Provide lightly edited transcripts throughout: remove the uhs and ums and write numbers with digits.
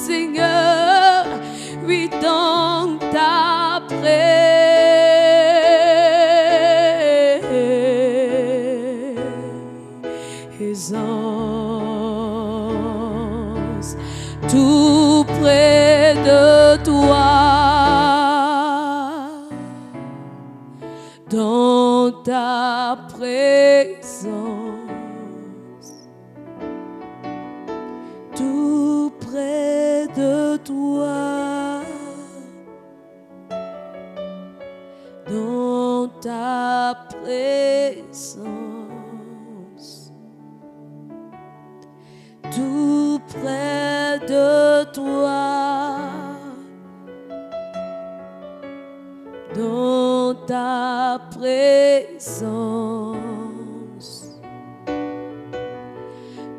Seigneur, oui, dans ta présence, tout près de toi, dans ta présence, tout près de toi, dans ta présence, tout près de toi, dans ta présence,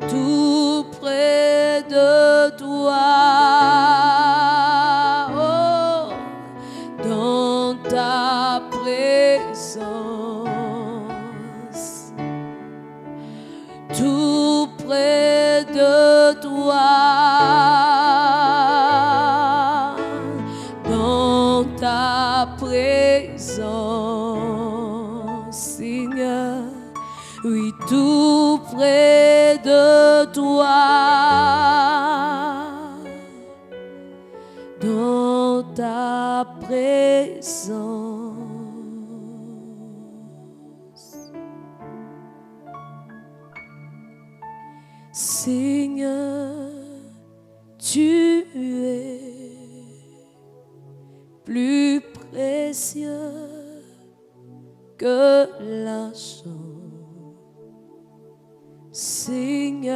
tout près de toi, oh, dans ta présence, tout près de toi, dans ta présence, Seigneur, oui, tout près de toi, dans ta présence. Seigneur, tu es plus précieux que l'argent. Seigneur,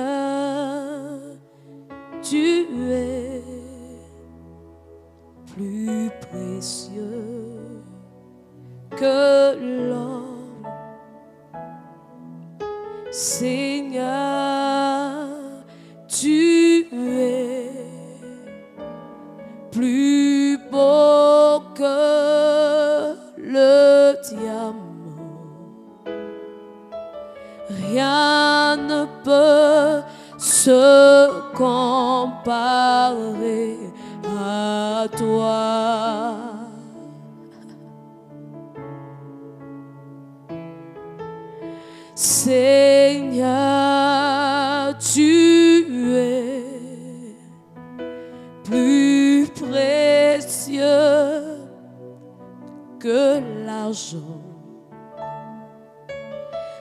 tu es plus précieux que l'or. Seigneur, tu es plus beau que le diamant. Rien ne peut se comparer à toi. Seigneur, tu es plus précieux que l'argent.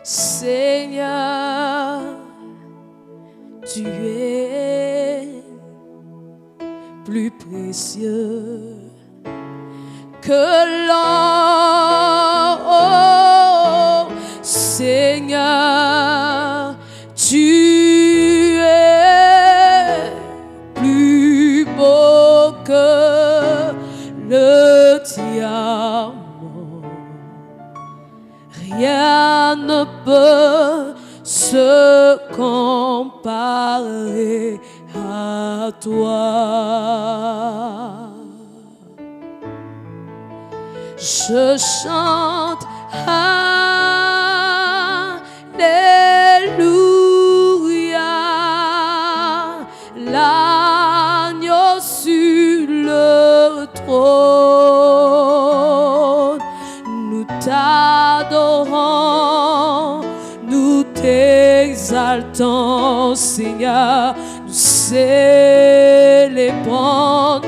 Seigneur, tu es plus précieux que l'or. Oh, Seigneur, tu es plus beau que le diamant. Rien ne peut se comparer à toi. Je chante Alléluia, l'agneau sur le trône. Nous t'adorons, nous t'exaltons, Seigneur, nous célébrons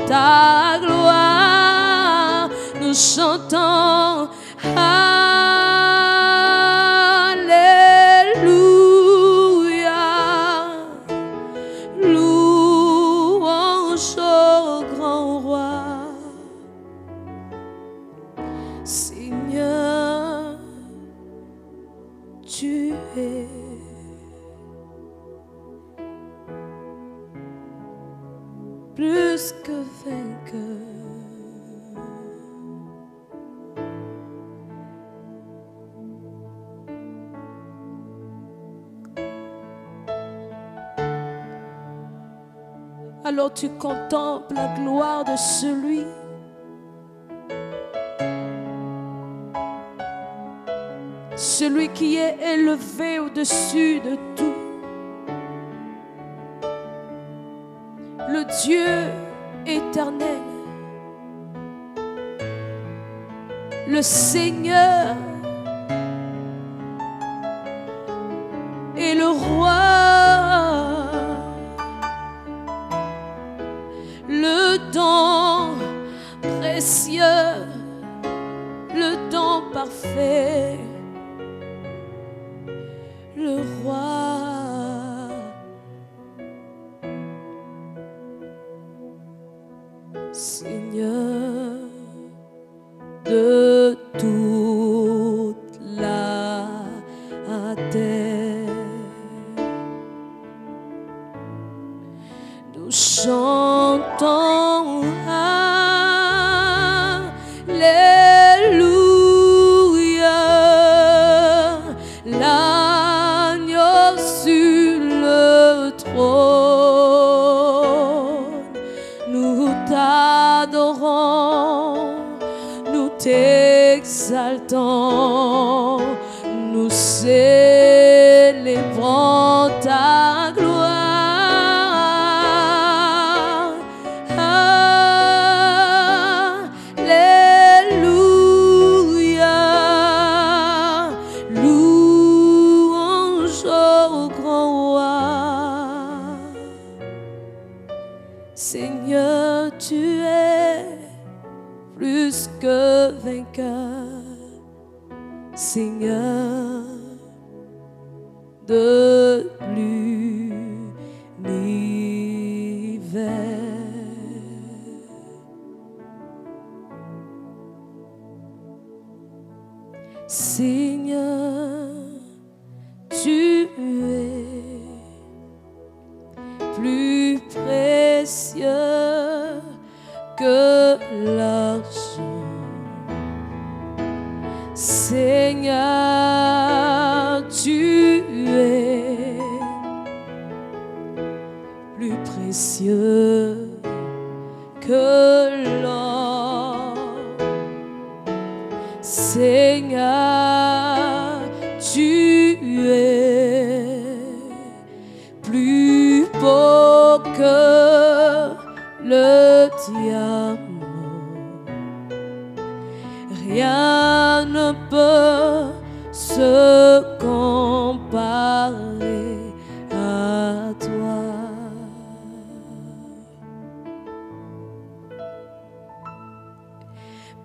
ta gloire, nous chantons Alléluia, louange au grand roi. Seigneur, tu es plus que vainqueur. Alors tu contemples la gloire de celui qui est élevé au-dessus de tout. le Dieu éternel, le Seigneur et le roi, le don précieux, le don parfait, le roi. Seigneur de toute la terre, nous chantons Alléluia, l'agneau sur le trône, nous t'adorons, nous t'exaltons, nous célébrons ta gloire. Alléluia, louange au grand roi. Seigneur, tu es plus que vainqueur, Seigneur de l'univers. Seigneur, tu es plus précieux que l'argent. Seigneur, tu es plus précieux que l'or. Seigneur, tu es plus beau que le diamant. Rien ne peut se comparer à toi.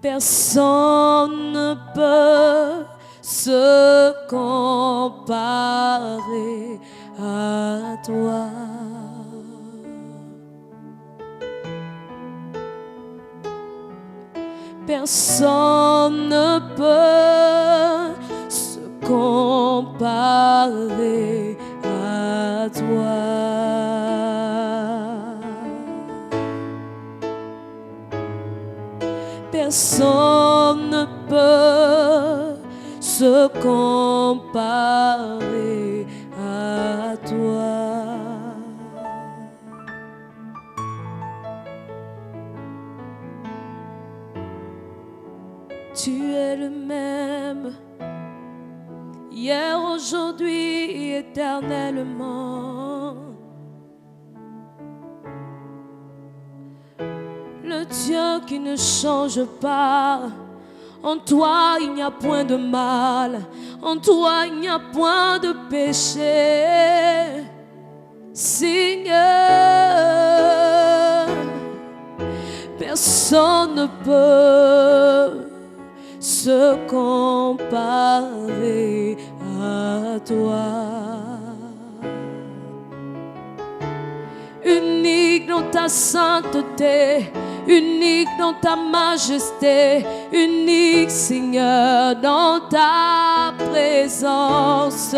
Personne ne peut se comparer à toi. Personne ne peut se comparer à toi. Personne ne peut se comparer à toi. Tu es le même, hier, aujourd'hui, éternellement. Le Dieu qui ne change pas. En toi, il n'y a point de mal. En toi, il n'y a point de péché. Seigneur, personne ne peut se comparer à toi. Unique dans ta sainteté, unique dans ta majesté, unique Seigneur dans ta présence.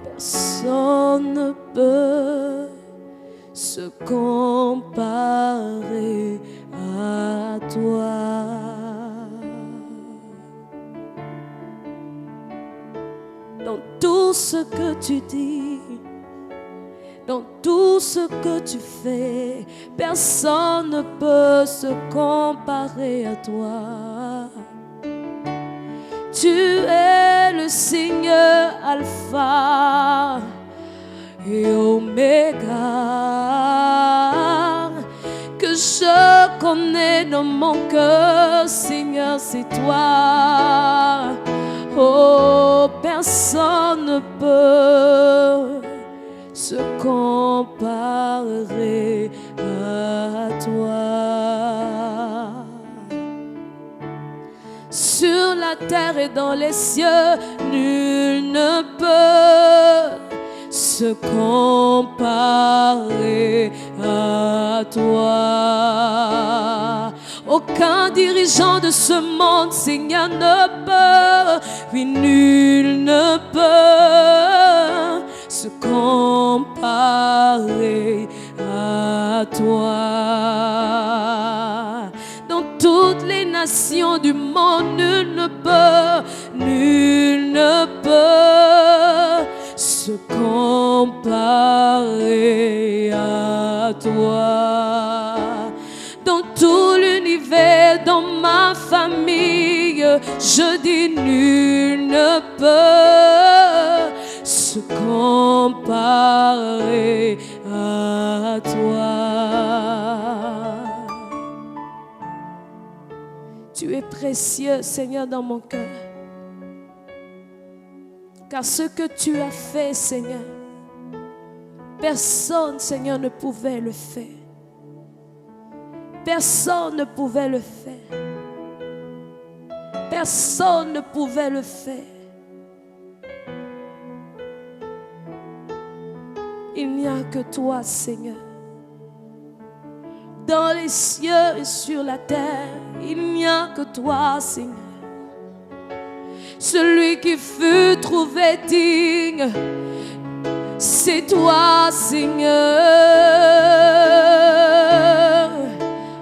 Personne ne peut se comparer à toi. Dans tout ce que tu dis, dans tout ce que tu fais, personne ne peut se comparer à toi. Tu es le Seigneur Alpha est dans mon cœur, Seigneur, c'est toi. Oh, personne ne peut se comparer à toi. Sur la terre et dans les cieux, nul ne peut se comparer à toi. Aucun dirigeant de ce monde, Seigneur, ne peut, oui, nul ne peut se comparer à toi. Dans toutes les nations du monde, nul ne peut se comparer à toi. Dans tout l'univers, dans ma famille, je dis nul ne peut se comparer à toi. Tu es précieux, Seigneur, dans mon cœur. Car ce que tu as fait, Seigneur, personne, Seigneur, ne pouvait le faire. Personne ne pouvait le faire. Personne ne pouvait le faire. Il n'y a que toi, Seigneur. Dans les cieux et sur la terre, il n'y a que toi, Seigneur. Celui qui fut trouvé digne, c'est toi, Seigneur.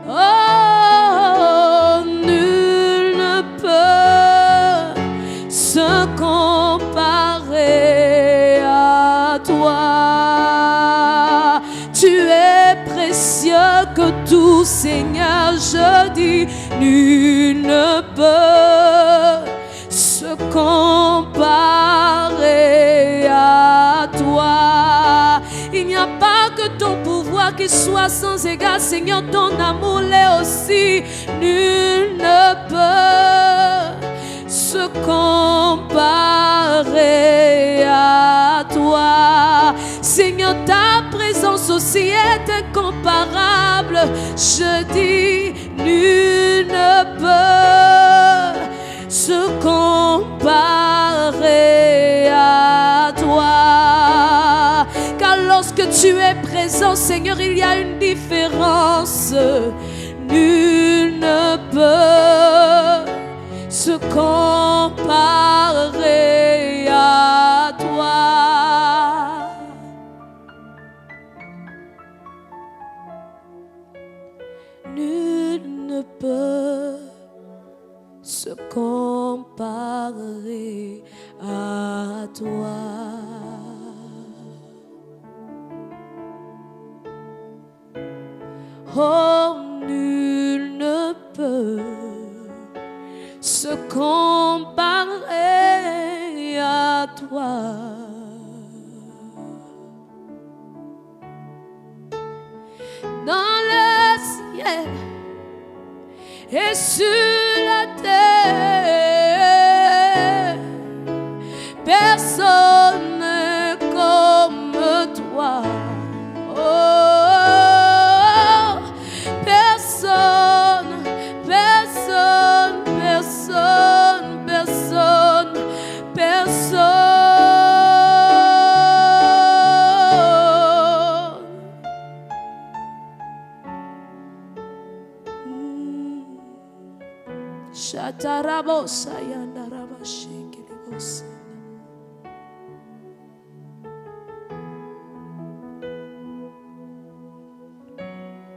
Oh, nul ne peut se comparer à toi. Tu es précieux que tout, Seigneur, je dis, nul ne peut se comparer à toi. Il n'y a pas que ton pouvoir qui soit sans égard, Seigneur, ton amour l'est aussi. Nul ne peut se comparer à toi. Seigneur, ta présence aussi est incomparable. Je dis, nul ne peut se comparer à toi. Car lorsque tu es présent, Seigneur, il y a une différence. Nul ne peut se comparer à toi. Nul ne peut se comparer à toi. Oh, nul ne peut se comparer à toi. Dans le ciel et sur la terre, personne n'est comme toi. Oh, personne, personne, personne, personne, personne. Shatarabosa yandarabashikiribosa.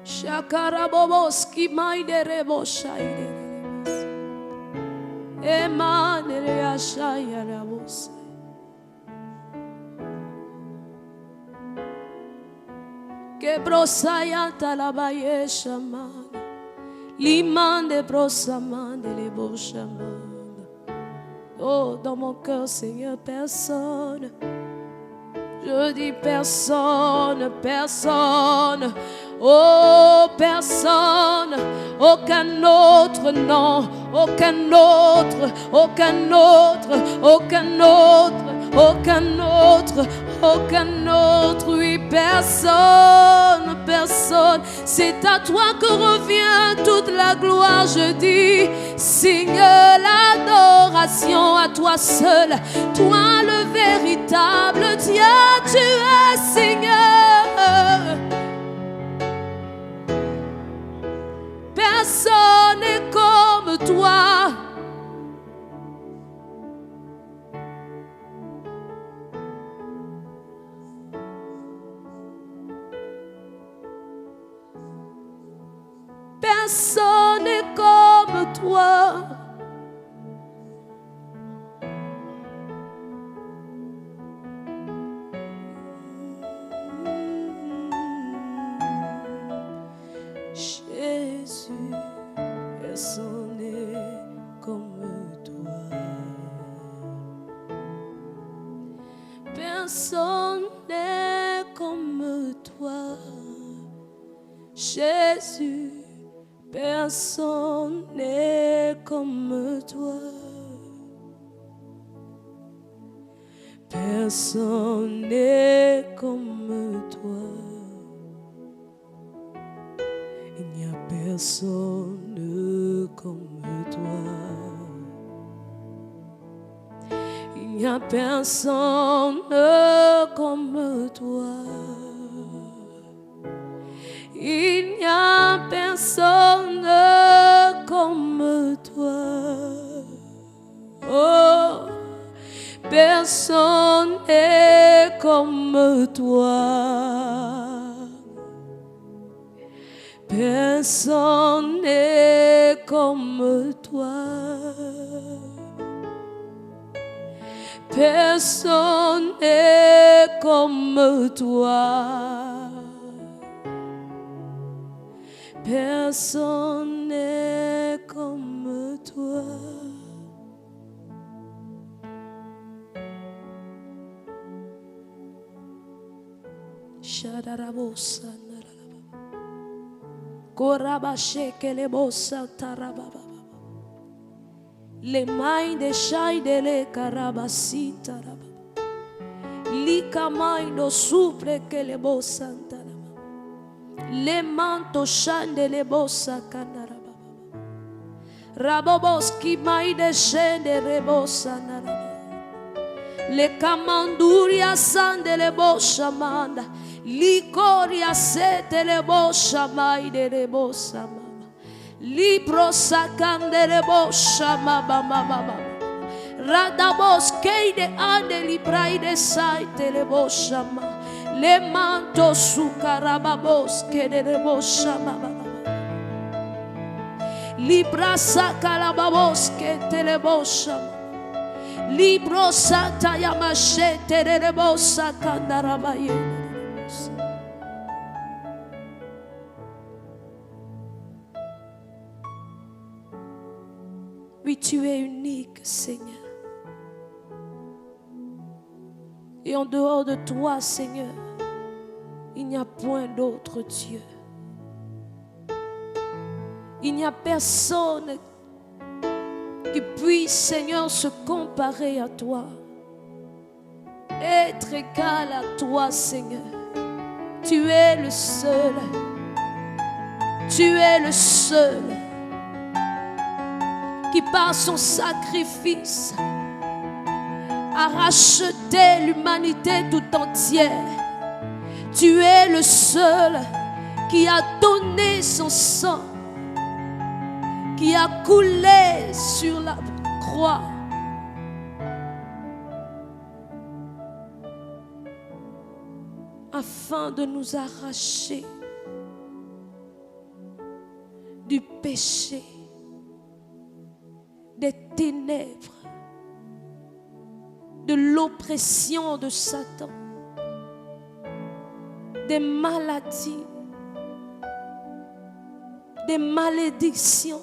Shakaraboboski maiderebosha iderebosa. Emanereashayarabosa. Quebrosa yantalabayesha man. L'imande brosamande les bochamande. Oh, dans mon cœur, Seigneur, personne. Je dis personne, personne. Oh, personne, aucun autre nom, aucun autre, aucun autre, aucun autre, aucun autre, aucun autre, oui, personne, personne. C'est à toi que revient toute la gloire, je dis, signe l'adoration à toi seul, toi le véritable Dieu, tu es Seigneur. Personne n'est comme toi. Personne n'est comme toi. Jésus, personne n'est comme toi. Personne n'est comme toi. Jésus, personne n'est comme toi. Personne n'est comme toi. Il n'y a personne comme toi. Il n'y a personne comme toi. Il n'y a personne comme toi. Oh, personne n'est comme toi. Personne n'est comme toi. Personne n'est comme toi. Personne n'est comme toi. Shadarabosa. Les mains de chai de le carabasita. Licamai no souple que le bossanta. Les mantos chande le bossa canaraba. Rabobos qui mai de chende rebossa naraba. Le camanduria sande le bossa manda. Licoria sete le bossa mai de le bossa mama. Libro sacande le bossa mama mama. Radabos keide ande librai de saite le bossa mama. Le mantos su carababos que de le bossa mama. Libra sacarababos que te le bossa mama. Libro santa yamashete de le bossa candarabaye. Oui, tu es unique, Seigneur. Et en dehors de toi, Seigneur, il n'y a point d'autre Dieu. Il n'y a personne qui puisse, Seigneur, se comparer à toi. Être égal à toi, Seigneur. Tu es le seul. Tu es le seul qui par son sacrifice a racheté l'humanité tout entière. Tu es le seul qui a donné son sang, qui a coulé sur la croix. Afin de nous arracher du péché, des ténèbres, de l'oppression de Satan, des maladies, des malédictions.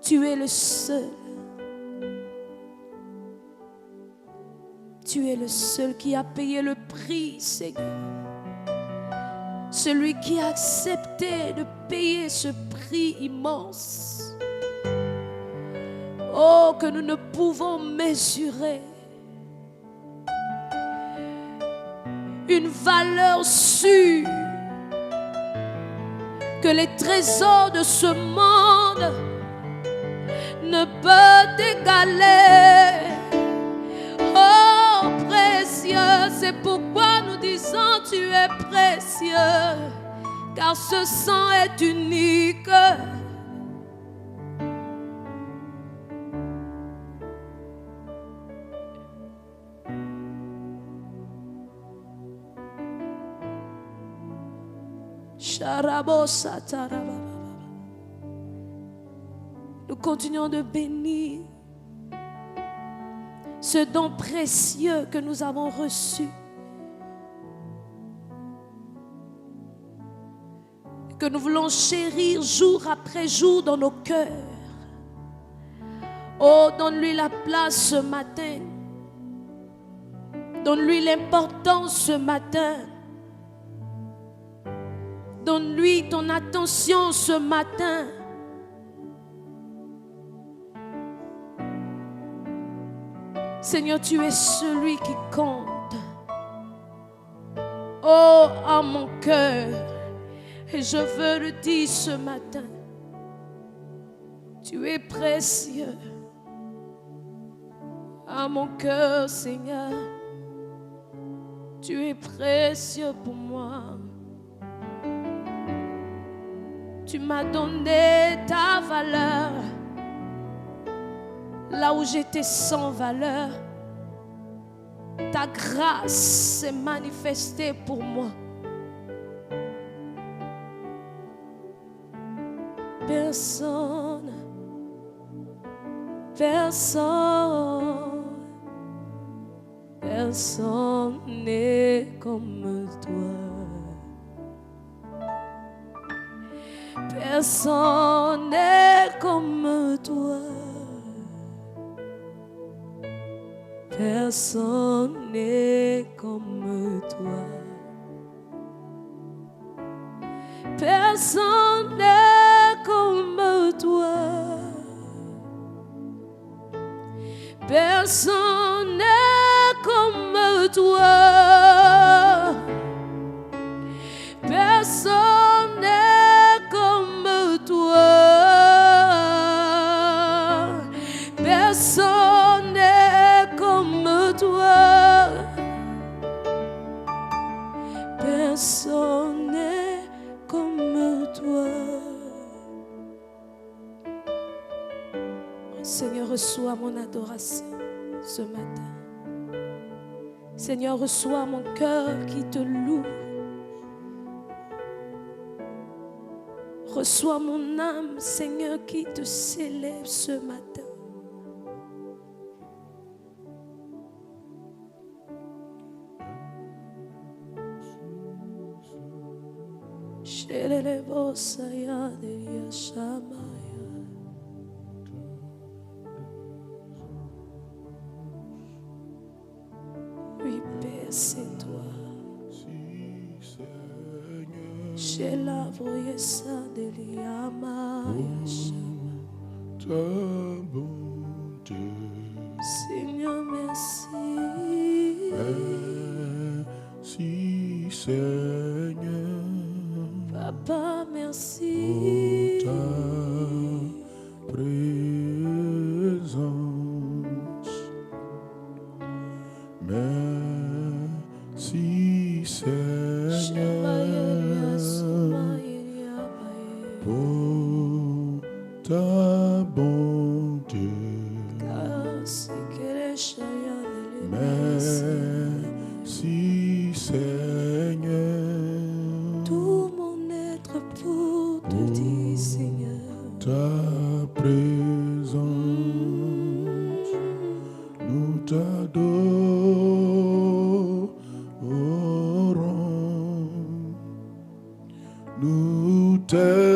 Tu es le seul. Tu es le seul qui a payé le prix, Seigneur. Celui qui a accepté de payer ce prix immense. Oh, que nous ne pouvons mesurer. Une valeur sûre que les trésors de ce monde ne peuvent égaler. Oh, précieux, c'est pourquoi nous disons tu es précieux, car ce sang est unique. Nous continuons de bénir ce don précieux que nous avons reçu, que nous voulons chérir jour après jour dans nos cœurs. Oh, donne-lui la place ce matin. Donne-lui l'importance ce matin. Donne-lui ton attention ce matin. Seigneur, tu es celui qui compte. Oh, à mon cœur, et je veux le dire ce matin, tu es précieux. À mon cœur, Seigneur, tu es précieux pour moi. Tu m'as donné ta valeur là où j'étais sans valeur. Ta grâce s'est manifestée pour moi. Personne n'est comme toi. Personne n'est comme toi. Personne n'est comme toi. Personne n'est comme toi. Personne n'est comme toi. Personne n'est comme toi. Personne n'est comme toi. Personne n'est comme toi. Seigneur, reçois mon adoration ce matin. Seigneur, reçois mon cœur qui te loue. Reçois mon âme, Seigneur, qui te célèbre ce matin. Oui, Père, c'est toi. Chez la voyée ça de l'Iyama. Ta bonté. Seigneur, merci. Merci, Seigneur. Papa, merci. Pour ta présence. Merci, Seigneur. Pour ta bonté. Merci, Seigneur. Tout mon être pour te dire, Seigneur. Ta présence, nous t'adorons, nous t'aimons,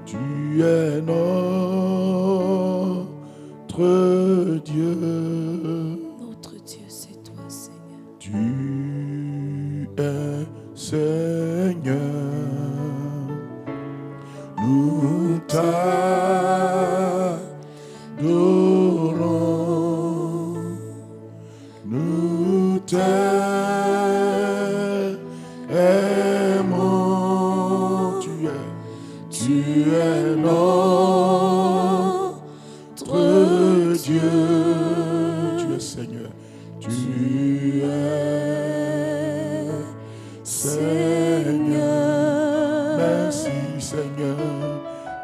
tu es notre Dieu. Notre Dieu, c'est toi, Seigneur. Tu es Seigneur. Nous t'adorons. Nous t'aimons. Tu es notre Dieu. Tu es Seigneur. Tu es Seigneur. Merci Seigneur.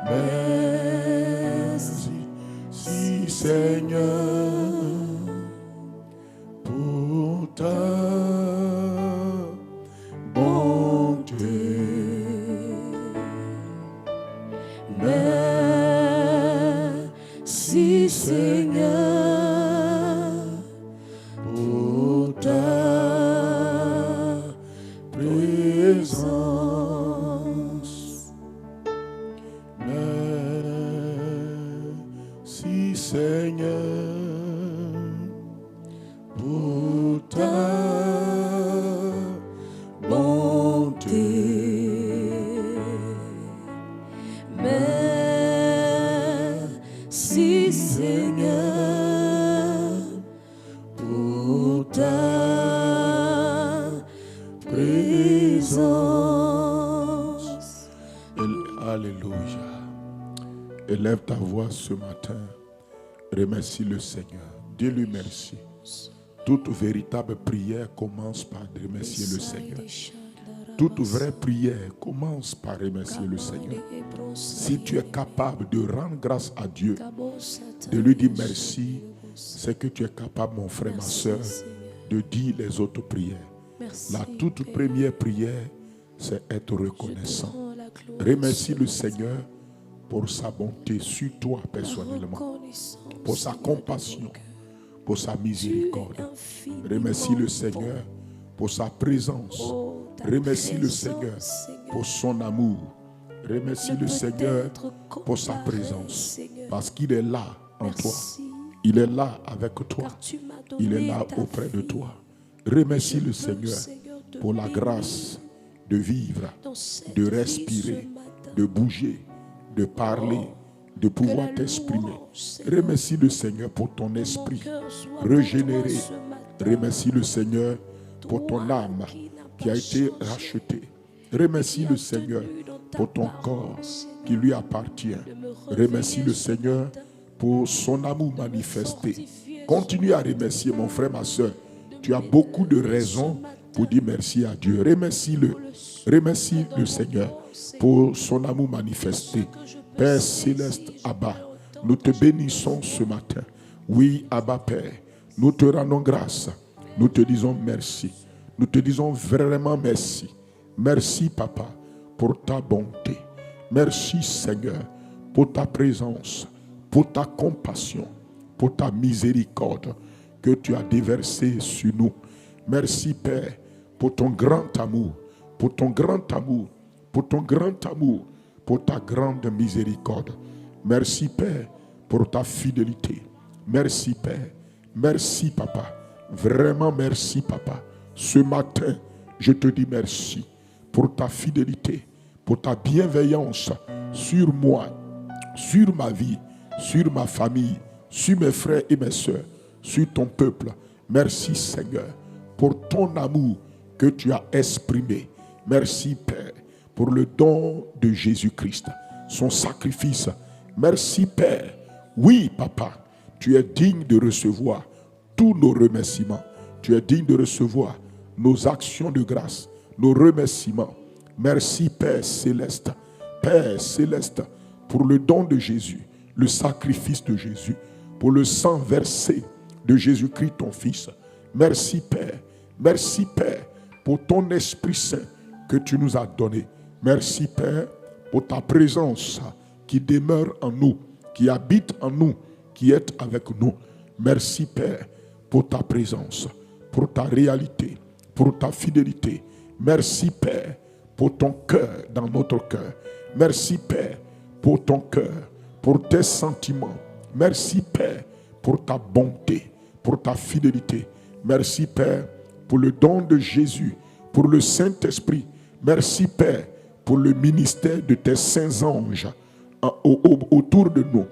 Merci Seigneur pour ta bonté. Merci Seigneur Pour ta présence. Merci Seigneur pour ta bonté. Merci Seigneur Pour ta présence. Alléluia. Élève ta voix ce matin. Remercie le Seigneur. Dis-lui merci. Toute véritable prière commence par remercier le Seigneur. Toute vraie prière commence par remercier le Seigneur. Si tu es capable de rendre grâce à Dieu, de lui dire merci, c'est que tu es capable, mon frère, ma soeur, de dire les autres prières. La toute première prière, c'est être reconnaissant. Remercie le Seigneur pour sa bonté sur toi personnellement, pour sa compassion, pour sa miséricorde. Remercie le Seigneur pour sa présence. Remercie le Seigneur pour son amour. Remercie le Seigneur pour sa présence. Parce qu'il est là en toi. Il est là avec toi. Il est là auprès de toi. Remercie le Seigneur pour la grâce de vivre, de respirer, de bouger, de parler, de pouvoir t'exprimer. Remercie le Seigneur pour ton esprit régénéré. Remercie le Seigneur pour ton âme qui a été rachetée. Remercie le Seigneur pour ton corps qui lui appartient. Remercie le Seigneur pour son amour manifesté. Continue à remercier, mon frère, ma soeur. Tu as beaucoup de raisons pour dire merci à Dieu. Remercie-le. Remercie le Seigneur pour son amour manifesté. Père céleste, Abba, nous te bénissons ce matin. Oui, Abba Père, nous te rendons grâce. Nous te disons merci. Nous te disons vraiment merci. Merci, Papa, pour ta bonté. Merci, Seigneur, pour ta présence, pour ta compassion, pour ta miséricorde que tu as déversée sur nous. Merci, Père, pour ton grand amour, pour ton grand amour, pour ton grand amour, pour ta grande miséricorde. Merci, Père, pour ta fidélité. Merci, Père. Merci, Papa. Vraiment merci, Papa. Ce matin, je te dis merci pour ta fidélité, pour ta bienveillance sur moi, sur ma vie, sur ma famille, sur mes frères et mes soeurs, sur ton peuple. Merci, Seigneur, pour ton amour que tu as exprimé. Merci, Père, pour le don de Jésus-Christ, son sacrifice. Merci, Père. Oui, Papa, tu es digne de recevoir tous nos remerciements. Tu es digne de recevoir nos actions de grâce, nos remerciements. Merci, Père céleste. Père céleste, pour le don de Jésus, le sacrifice de Jésus, pour le sang versé de Jésus-Christ, ton Fils. Merci, Père. Merci, Père, pour ton Esprit Saint que tu nous as donné. Merci, Père, pour ta présence qui demeure en nous, qui habite en nous, qui est avec nous. Merci, Père, pour ta présence, pour ta réalité, pour ta fidélité. Merci, Père, pour ton cœur dans notre cœur. Merci, Père, pour ton cœur, pour tes sentiments. Merci, Père, pour ta bonté, pour ta fidélité. Merci, Père, pour le don de Jésus, pour le Saint-Esprit. Merci, Père, pour le ministère de tes saints anges autour de nous,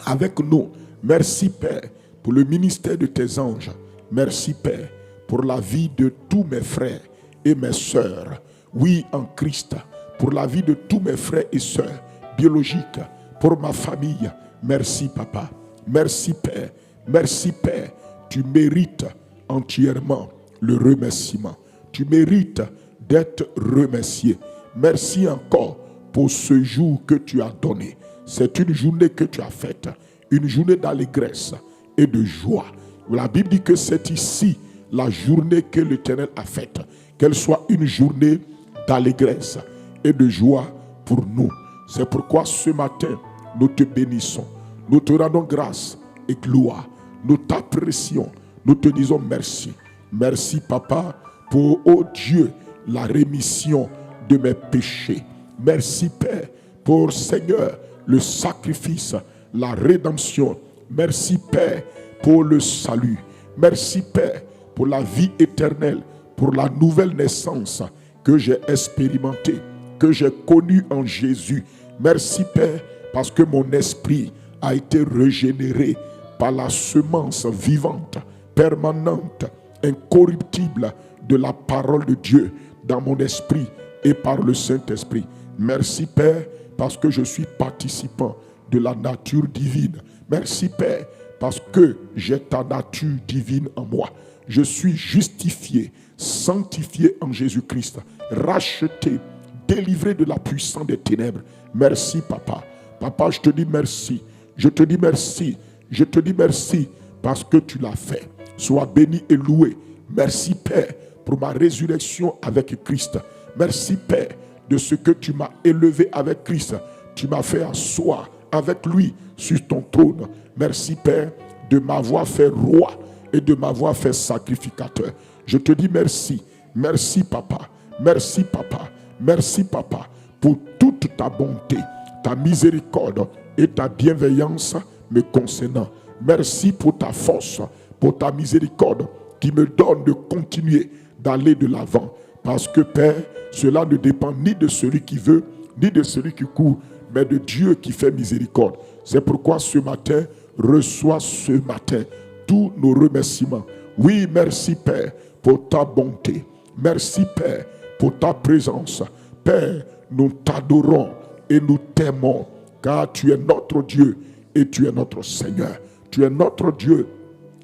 avec nous. Merci, Père, pour le ministère de tes anges. Merci, Père, pour la vie de tous mes frères et mes sœurs. Oui, en Christ, pour la vie de tous mes frères et sœurs biologiques, pour ma famille. Merci, Papa. Merci, Père. Merci, Père. Tu mérites entièrement le remerciement. Tu mérites d'être remercié. Merci encore pour ce jour que tu as donné. C'est une journée que tu as faite, une journée d'allégresse et de joie. La Bible dit que c'est ici la journée que l'Éternel a faite. Qu'elle soit une journée d'allégresse et de joie pour nous. C'est pourquoi ce matin, nous te bénissons. Nous te rendons grâce et gloire. Nous t'apprécions. Nous te disons merci. Merci, Papa, pour, oh Dieu, la rémission de mes péchés. Merci, Père, pour, Seigneur, le sacrifice, la rédemption. Merci, Père, pour le salut. Merci, Père, pour la vie éternelle, pour la nouvelle naissance que j'ai expérimentée, que j'ai connue en Jésus. Merci, Père, parce que mon esprit a été régénéré par la semence vivante, permanente, incorruptible de la parole de Dieu dans mon esprit et par le Saint-Esprit. Merci, Père, parce que je suis participant de la nature divine. Merci, Père, parce que j'ai ta nature divine en moi. Je suis justifié, sanctifié en Jésus-Christ, racheté, délivré de la puissance des ténèbres. Merci, Papa. Papa, je te dis merci. Je te dis merci. Je te dis merci parce que tu l'as fait. Sois béni et loué. Merci, Père, pour ma résurrection avec Christ. Merci, Père, de ce que tu m'as élevé avec Christ. Tu m'as fait asseoir avec lui sur ton trône. Merci, Père, de m'avoir fait roi et de m'avoir fait sacrificateur. Je te dis merci. Merci, Papa. Merci, Papa. Merci, Papa, pour toute ta bonté, ta miséricorde et ta bienveillance me concernant. Merci pour ta force, pour ta miséricorde qui me donne de continuer d'aller de l'avant. Parce que, Père, cela ne dépend ni de celui qui veut, ni de celui qui court, mais de Dieu qui fait miséricorde. C'est pourquoi ce matin, reçois ce matin tous nos remerciements. Oui, merci, Père, pour ta bonté. Merci, Père, pour ta présence. Père, nous t'adorons et nous t'aimons, car tu es notre Dieu et tu es notre Seigneur. Tu es notre Dieu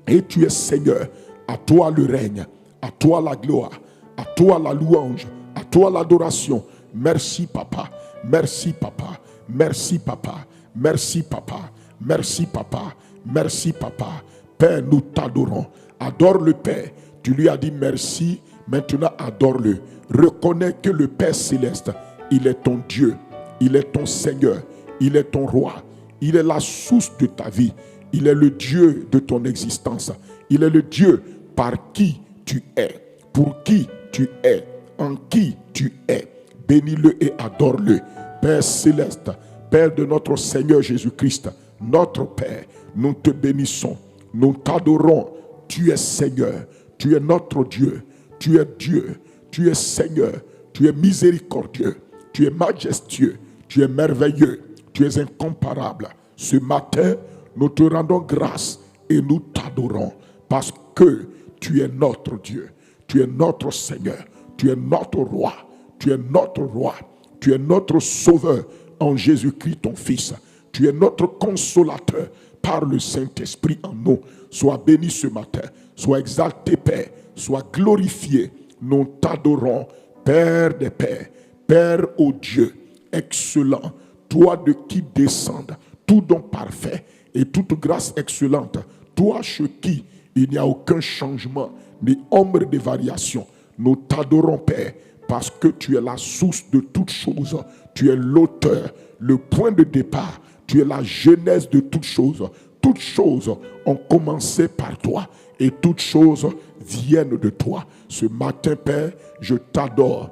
et tu es Seigneur. À toi le règne, à toi la gloire, à toi la louange, à toi l'adoration. Merci, Papa. Merci, Papa. Merci, Papa. Merci, Papa. Merci, Papa. Merci, Papa. Père, nous t'adorons. Adore le Père. Tu lui as dit merci. Maintenant, adore-le. Reconnais que le Père céleste, il est ton Dieu. Il est ton Seigneur. Il est ton roi. Il est la source de ta vie. Il est le Dieu de ton existence. Il est le Dieu par qui tu es, pour qui tu es, en qui tu es. Bénis-le et adore-le. Père céleste, Père de notre Seigneur Jésus-Christ, notre Père, nous te bénissons, nous t'adorons. Tu es Seigneur, tu es notre Dieu, tu es Dieu, tu es Seigneur, tu es miséricordieux, tu es majestueux, tu es merveilleux, tu es incomparable. Ce matin, nous te rendons grâce et nous t'adorons parce que tu es notre Dieu, tu es notre Seigneur, tu es notre roi, tu es notre roi, tu es notre sauveur en Jésus-Christ ton Fils. Tu es notre consolateur par le Saint-Esprit en nous. Sois béni ce matin, sois exalté Père, sois glorifié. Nous t'adorons, Père des Pères, Père ô Dieu, excellent, toi de qui descendent tout don parfait et toute grâce excellente, toi chez qui il n'y a aucun changement ni ombre de variation. Nous t'adorons, Père, parce que tu es la source de toutes choses. Tu es l'auteur, le point de départ. Tu es la genèse de toutes choses. Toutes choses ont commencé par toi et toutes choses viennent de toi. Ce matin, Père, je t'adore,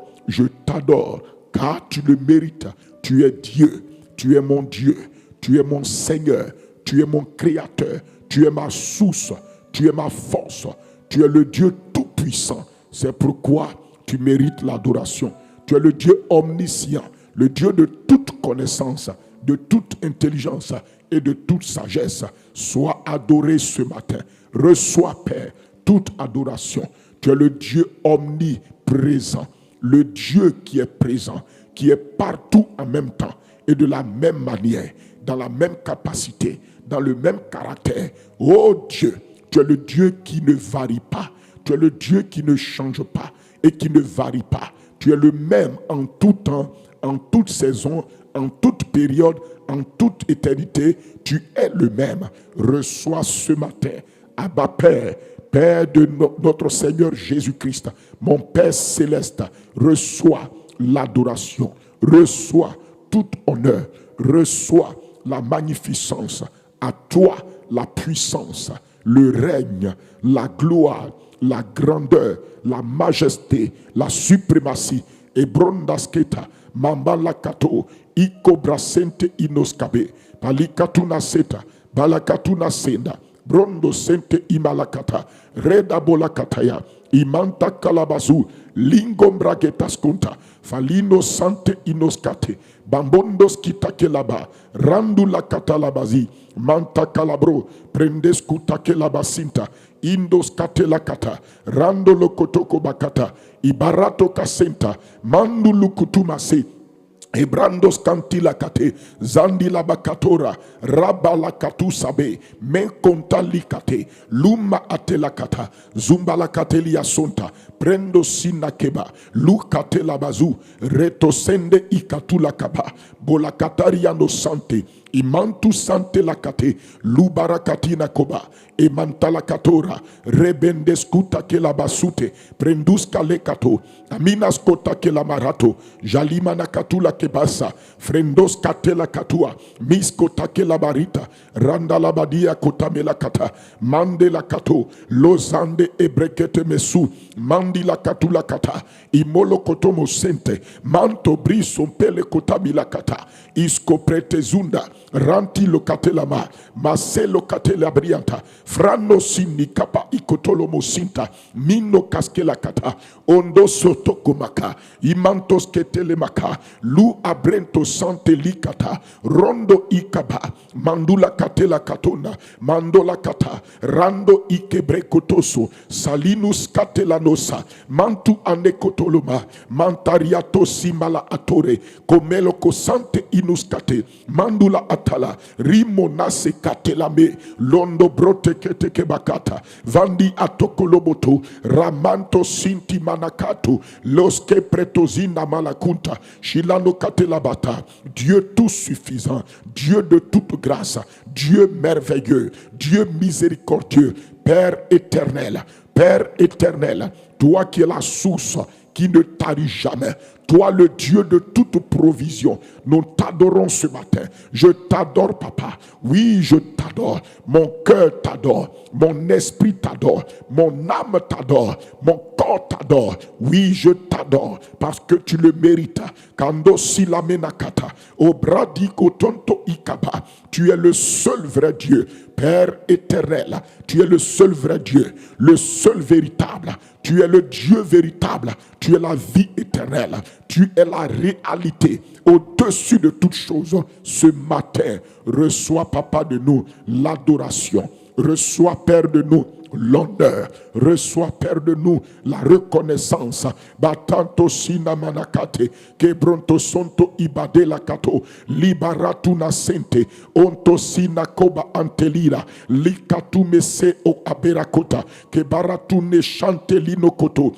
car tu le mérites. Tu es Dieu, tu es mon Dieu, tu es mon Seigneur, tu es mon Créateur, Tu es ma source, tu es ma force, tu es le Dieu tout-puissant. C'est pourquoi tu mérites l'adoration. Tu es le Dieu omniscient, le Dieu de toute connaissance, de toute intelligence et de toute sagesse. Sois adoré ce matin. Reçois, Père, toute adoration. Tu es le Dieu omniprésent, le Dieu qui est présent, qui est partout en même temps et de la même manière, dans la même capacité, dans le même caractère. Oh Dieu, tu es le Dieu qui ne varie pas. Tu es le Dieu qui ne change pas et qui ne varie pas. Tu es le même en tout temps, en toute saison, en toute période, en toute éternité. Tu es le même. Reçois ce matin, Abba Père, Père de notre Seigneur Jésus-Christ, mon Père céleste, reçois l'adoration, reçois tout honneur, reçois la magnificence. À toi la puissance, le règne, la gloire, la grandeur, la majesté, la suprématie. Ebrondasketa, mambalakato, ikobrasente inoskabe, palikatuna seta, balakatuna senda, brondo sente imalakata, reda bolakataya, imanta kalabazu, lingombragetaskunta, falino sante inoskate, bambondos kitakelaba, randu la katalabazi, manta kalabro, prendes kutakelabasinta, indos katelakata, rando lokotoko bakata, ibarato kasenta, mandu lukutumase, Ebrandos kantila kate, zandila bakatora, rabala katu sabe, men kontali kate, luma atela kata, zumbala katelia sonta, prendo sinakeba, lu katela bazu, reto sende ikatula kaba, bola kataria no sante, imantu sante la kate, lu barakatina koba, emantala katora, rebendes kuta ke la basute, prendus kale kato, aminas kota ke la marato, jalimana katula kebasa, frendos katela katua, miskota ke la barita, randa la badia kota mela kata, mande la kato, lozande ebrekete mesu, mandi la katula kata, imolo kotomo sente, manto briso pele kota mila kata, isko prete zunda, ranti lo katelama, maselo katela brianta, frano sini kapa ikotolo mosinta, mino kaskela kata, ondo soto komaka, imantos ketele maka, lu abrento sante likata, rondo ikaba, mandula katela katona, mandola kata, rando ikebre kotoso, salinus katela nosa, mantu anekotoloma, mantariato simala atore, komelo kosante inuskate, mandula atala, rimo nase katelame, londo brote keteke bakata, vandi atokoloboto, ramanto sinti manakato, loske pretozina malakunta, shilano katelabata, Dieu tout suffisant, Dieu de toute grâce, Dieu merveilleux, Dieu miséricordieux, Père éternel, toi qui es la source, qui ne tarit jamais, toi le Dieu de toute provision, nous t'adorons ce matin. Je t'adore, papa. Oui, je t'adore. Mon cœur t'adore. Mon esprit t'adore. Mon âme t'adore. Mon corps t'adore. Oui, je t'adore parce que tu le mérites. Kando silamenakata, obradi kotonto ikaba. Tu es le seul vrai Dieu, Père éternel. Tu es le seul vrai Dieu, le seul véritable. Tu es le Dieu véritable. Tu es la vie éternelle. Tu es la réalité au-dessus de toutes choses. Ce matin, reçois, papa, de nous l'adoration. Reçois, Père, de nous l'honneur. Reçois, Père, de nous la reconnaissance. Batanto sina manakate, kebronto sonto ibade la kato, liberatu na sente, onto sina koba antelira, likatu mese o aberakota, kebaratu ne chantelino koto.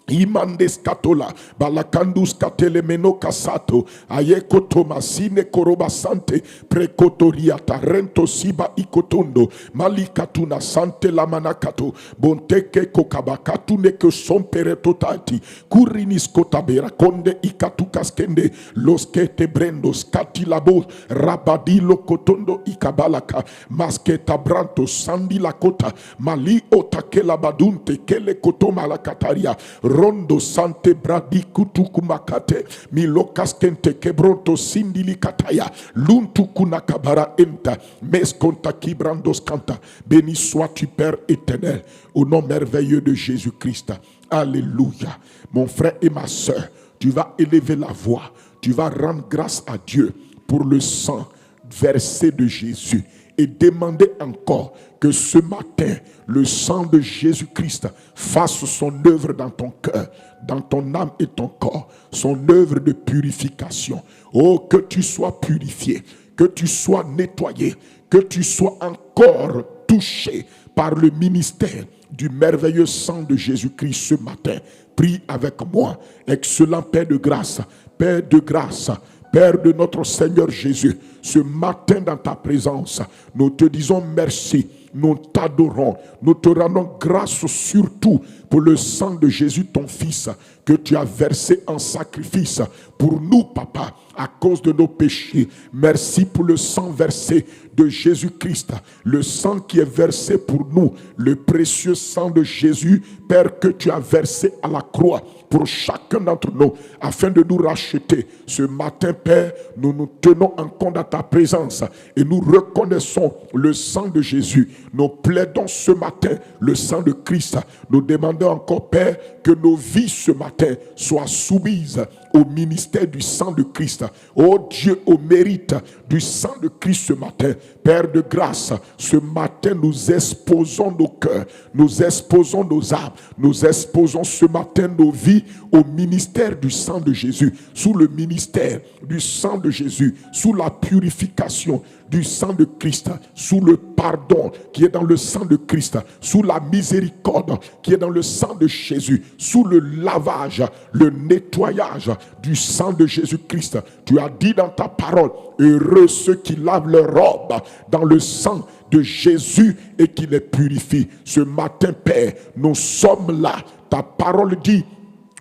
Imandes katola balakandus katelemeno kasato ayeko tomasine koroba sante prekotoria tarento siba ikotondo malikatuna sante la manakato bonteke kokabakatu neke sompere totati kurinis kotabera konde ikatu kaskende loskete brendos katilabo rabadilo kotondo ikabalaka masketa branto sandi la kota mali otakela badunte kele kotoma la kataria rondo sante bradi kutukumakate milokaskente kebronto sindili kataya luntu kunakabara enta meskonta kibrandos kanta. Béni sois-tu Père éternel au nom merveilleux de Jésus-Christ. Alléluia. Mon frère et ma soeur, tu vas élever la voix, tu vas rendre grâce à Dieu pour le sang versé de Jésus et demander encore que ce matin, le sang de Jésus-Christ fasse son œuvre dans ton cœur, dans ton âme et ton corps, son œuvre de purification. Oh, que tu sois purifié, que tu sois nettoyé, que tu sois encore touché par le ministère du merveilleux sang de Jésus-Christ ce matin. Prie avec moi. Excellent Père de grâce, Père de grâce, Père de notre Seigneur Jésus, ce matin dans ta présence, nous te disons merci, nous t'adorons, nous te rendons grâce surtout pour le sang de Jésus, ton Fils, que tu as versé en sacrifice pour nous, Papa, à cause de nos péchés. Merci pour le sang versé de Jésus-Christ, le sang qui est versé pour nous, le précieux sang de Jésus, Père, que tu as versé à la croix pour chacun d'entre nous, afin de nous racheter. Ce matin, Père, nous nous tenons en compte à ta présence et nous reconnaissons le sang de Jésus. Nous plaidons ce matin le sang de Christ. Nous demandons encore, Père, que nos vies ce matin soient soumises au ministère du sang de Christ. Oh Dieu, au mérite du sang de Christ ce matin. Père de grâce, ce matin nous exposons nos cœurs, nous exposons nos âmes, nous exposons ce matin nos vies au ministère du sang de Jésus, sous le ministère du sang de Jésus, sous la purification du sang de Christ, sous le pardon qui est dans le sang de Christ, sous la miséricorde qui est dans le sang de Jésus, sous le lavage, le nettoyage du sang de Jésus-Christ. Tu as dit dans ta parole, heureux ceux qui lavent leurs robes dans le sang de Jésus et qui les purifient. Ce matin, Père, nous sommes là. Ta parole dit,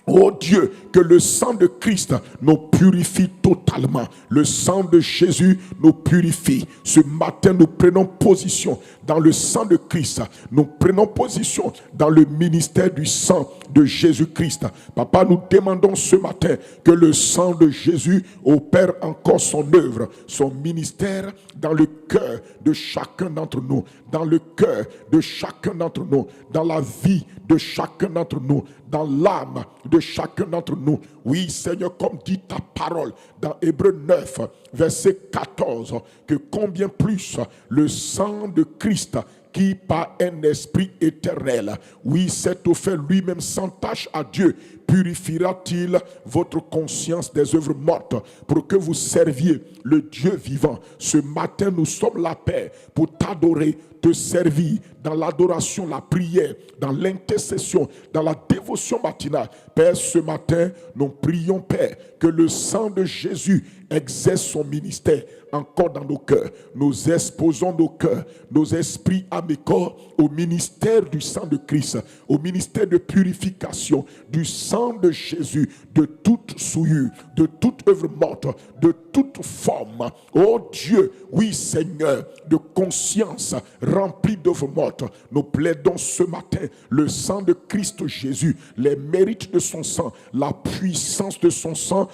oh Dieu, que le sang de Christ nous purifie totalement. Le sang de Jésus nous purifie. Ce matin, nous prenons position dans le sang de Christ. Nous prenons position dans le ministère du sang de Jésus-Christ. Papa, nous demandons ce matin que le sang de Jésus opère encore son œuvre, son ministère dans le cœur de chacun d'entre nous, dans le cœur de chacun d'entre nous, dans la vie de chacun d'entre nous, dans l'âme de chacun d'entre nous. Oui, Seigneur, comme dit ta parole dans Hébreux 9, verset 14, que combien plus le sang de Christ qui par un esprit éternel, oui, s'est offert lui-même sans tâche à Dieu, purifiera-t-il votre conscience des œuvres mortes pour que vous serviez le Dieu vivant. Ce matin, nous sommes là, Père, pour t'adorer, te servir dans l'adoration, la prière, dans l'intercession, dans la dévotion matinale. Père, ce matin, nous prions, Père, que le sang de Jésus exerce son ministère encore dans nos cœurs. Nous exposons nos cœurs, nos esprits, âmes et corps au ministère du sang de Christ, au ministère de purification du sang de Jésus, de toute souillure, de toute œuvre morte, de toute forme. Oh Dieu, oui Seigneur, de conscience remplie d'œuvres mortes. Nous plaidons ce matin le sang de Christ Jésus, les mérites de son sang, la puissance de son sang.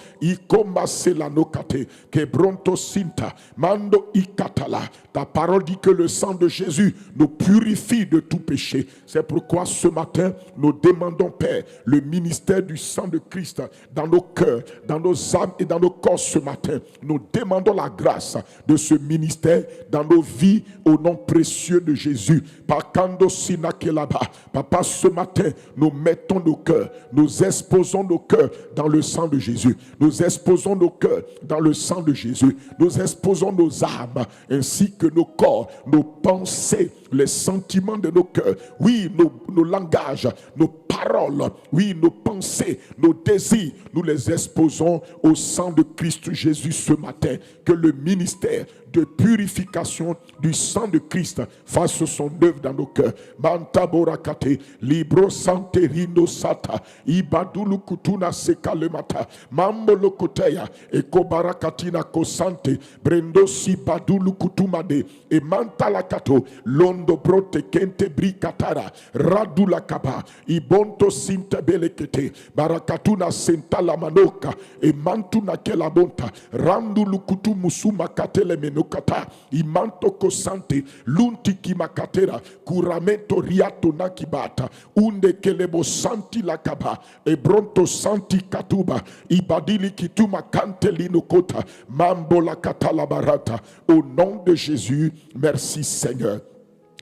Mando ikatala. Ta parole dit que le sang de Jésus nous purifie de tout péché. C'est pourquoi ce matin, nous demandons, Père, le ministère du sang de Christ dans nos cœurs, dans nos âmes et dans nos corps ce matin. Nous demandons la grâce de ce ministère dans nos vies au nom précieux de Jésus. Pakando sinakelaba. Papa, ce matin, nous mettons nos cœurs, nous exposons nos cœurs dans le sang de Jésus. Nous exposons nos cœurs dans le sang de Jésus. Nous exposons nos âmes ainsi que nos corps, nos pensées, les sentiments de nos cœurs. Oui, nos langages, nos paroles, oui, nos pensées, nos désirs, nous les exposons au sang de Christ Jésus ce matin. Que le ministère de purification du sang de Christ fasse son œuvre dans nos cœurs. Manta borakate, libro sante rindo sata, ibadulu kutuna sekalemata, mambo lokoteya, eko barakatina kosante, brendo si badulu kutumade, e manta lakato, londo brote kente brikatara, radula kaba, ibonto sinte belekete, barakatuna senta la manoka, e mantuna kelabonta, randu lukutu musuma katele menokata, imanto kosante, lunti kimakatera, kuramento riato nakibata, unde kelebo santi lakaba, e bronto santi katuba, ibadili kituma kante linokota, mambo la katala barata. Au nom de Jésus, merci Seigneur.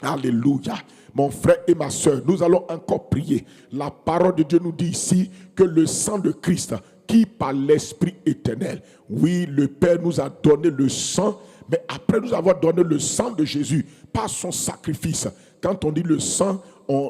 Alléluia. Mon frère et ma soeur, nous allons encore prier. La parole de Dieu nous dit ici que le sang de Christ, qui par l'Esprit éternel, oui, le Père nous a donné le sang, mais après nous avoir donné le sang de Jésus, par son sacrifice. Quand on dit le sang,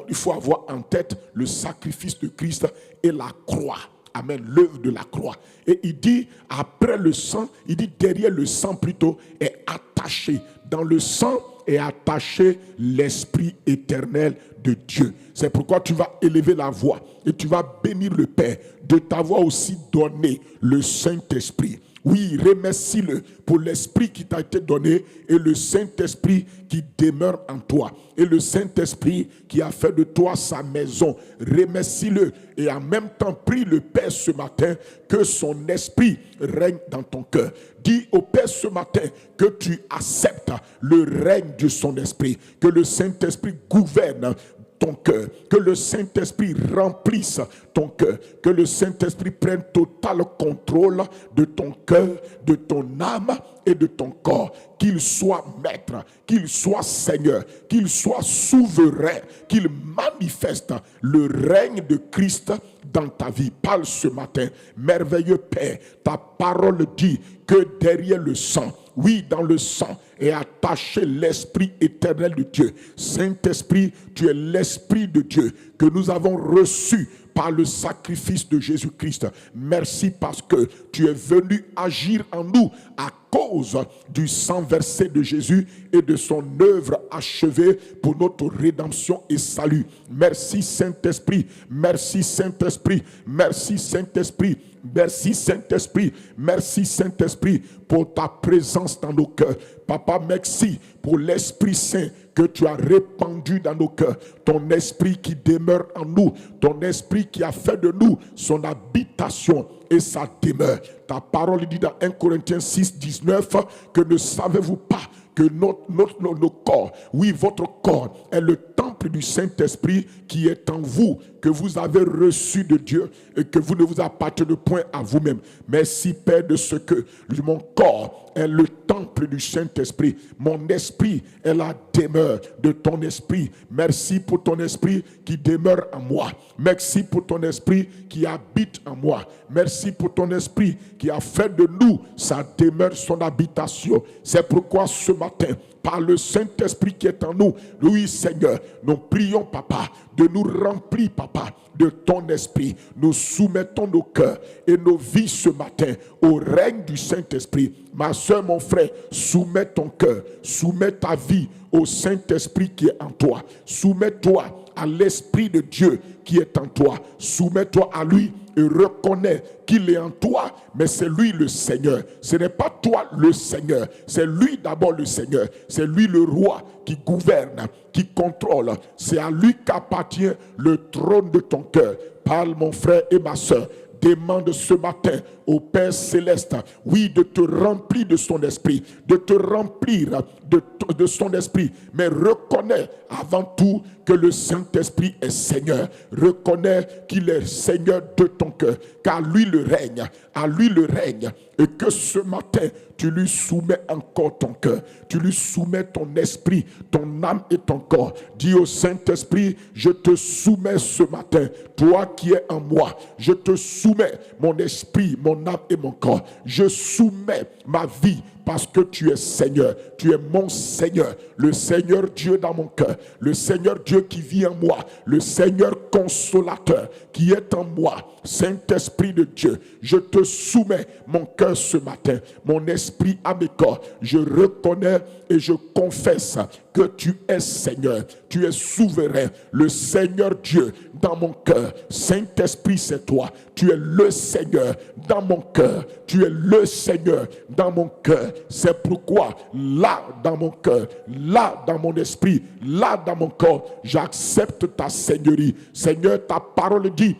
il faut avoir en tête le sacrifice de Christ et la croix. Amen, l'œuvre de la croix. Et il dit, après le sang, il dit derrière le sang plutôt, est attaché. Dans le sang est attaché l'Esprit éternel de Dieu. C'est pourquoi tu vas élever la voix et tu vas bénir le Père de t'avoir aussi donné le Saint-Esprit. Oui, remercie-le pour l'Esprit qui t'a été donné et le Saint-Esprit qui demeure en toi. Et le Saint-Esprit qui a fait de toi sa maison. Remercie-le et en même temps prie le Père ce matin que son Esprit règne dans ton cœur. Dis au Père ce matin que tu acceptes le règne de son Esprit. Que le Saint-Esprit gouverne ton cœur, que le Saint-Esprit remplisse ton cœur, que le Saint-Esprit prenne total contrôle de ton cœur, de ton âme et de ton corps. Qu'il soit maître, qu'il soit Seigneur, qu'il soit souverain, qu'il manifeste le règne de Christ dans ta vie. Parle ce matin, merveilleux Père, ta parole dit que derrière le sang, oui, dans le sang est attaché l'Esprit éternel de Dieu. Saint-Esprit, tu es l'Esprit de Dieu que nous avons reçu par le sacrifice de Jésus-Christ. Merci parce que tu es venu agir en nous à cause du sang versé de Jésus et de son œuvre achevée pour notre rédemption et salut. Merci Saint-Esprit, merci Saint-Esprit, merci Saint-Esprit. Merci Saint-Esprit, merci Saint-Esprit pour ta présence dans nos cœurs. Papa, merci pour l'Esprit Saint que tu as répandu dans nos cœurs. Ton Esprit qui demeure en nous, ton Esprit qui a fait de nous son habitation et sa demeure. Ta parole dit dans 1 Corinthiens 6, 19 que ne savez-vous pas que nos corps, oui, votre corps est le temple du Saint-Esprit qui est en vous, que vous avez reçu de Dieu et que vous ne vous appartenez point à vous-même. Merci Père de ce que mon corps est le temple du Saint-Esprit. Mon esprit est la demeure de ton esprit. Merci pour ton esprit qui demeure en moi. Merci pour ton esprit qui habite en moi. Merci pour ton esprit qui a fait de nous sa demeure, son habitation. C'est pourquoi ce matin, par le Saint-Esprit qui est en nous, oui Seigneur, nous prions Papa, de nous remplir Papa de ton esprit. Nous soumettons nos cœurs et nos vies ce matin au règne du Saint-Esprit. Ma soeur, mon frère, soumets ton cœur, soumets ta vie au Saint-Esprit qui est en toi. Soumets-toi à l'Esprit de Dieu qui est en toi. Soumets-toi à lui et reconnais qu'il est en toi, mais c'est lui le Seigneur. Ce n'est pas toi le Seigneur, c'est lui d'abord le Seigneur. C'est lui le roi qui gouverne, qui contrôle. C'est à lui qu'appartient le trône de ton cœur. Parle mon frère et ma soeur. Demande ce matin au Père Céleste, oui, de te remplir de son esprit, de te remplir de son esprit, mais reconnais avant tout que le Saint-Esprit est Seigneur. Reconnais qu'il est Seigneur de ton cœur, car lui le règne, à lui le règne, et que ce matin, tu lui soumets encore ton cœur, tu lui soumets ton esprit, ton âme et ton corps. Dis au Saint-Esprit, je te soumets ce matin, toi qui es en moi, je te soumets mon esprit, mon âme et mon corps. Je soumets ma vie, parce que tu es Seigneur. Tu es mon Seigneur, le Seigneur Dieu dans mon cœur, le Seigneur Dieu qui vit en moi, le Seigneur consolateur qui est en moi. Saint-Esprit de Dieu, je te soumets mon cœur ce matin, mon esprit à mes corps. Je reconnais et je confesse que tu es Seigneur, tu es souverain, le Seigneur Dieu dans mon cœur. Saint-Esprit, c'est toi. Tu es le Seigneur dans mon cœur. Tu es le Seigneur dans mon cœur. C'est pourquoi là dans mon cœur, là dans mon esprit, là dans mon corps, j'accepte ta seigneurie. Seigneur, ta parole dit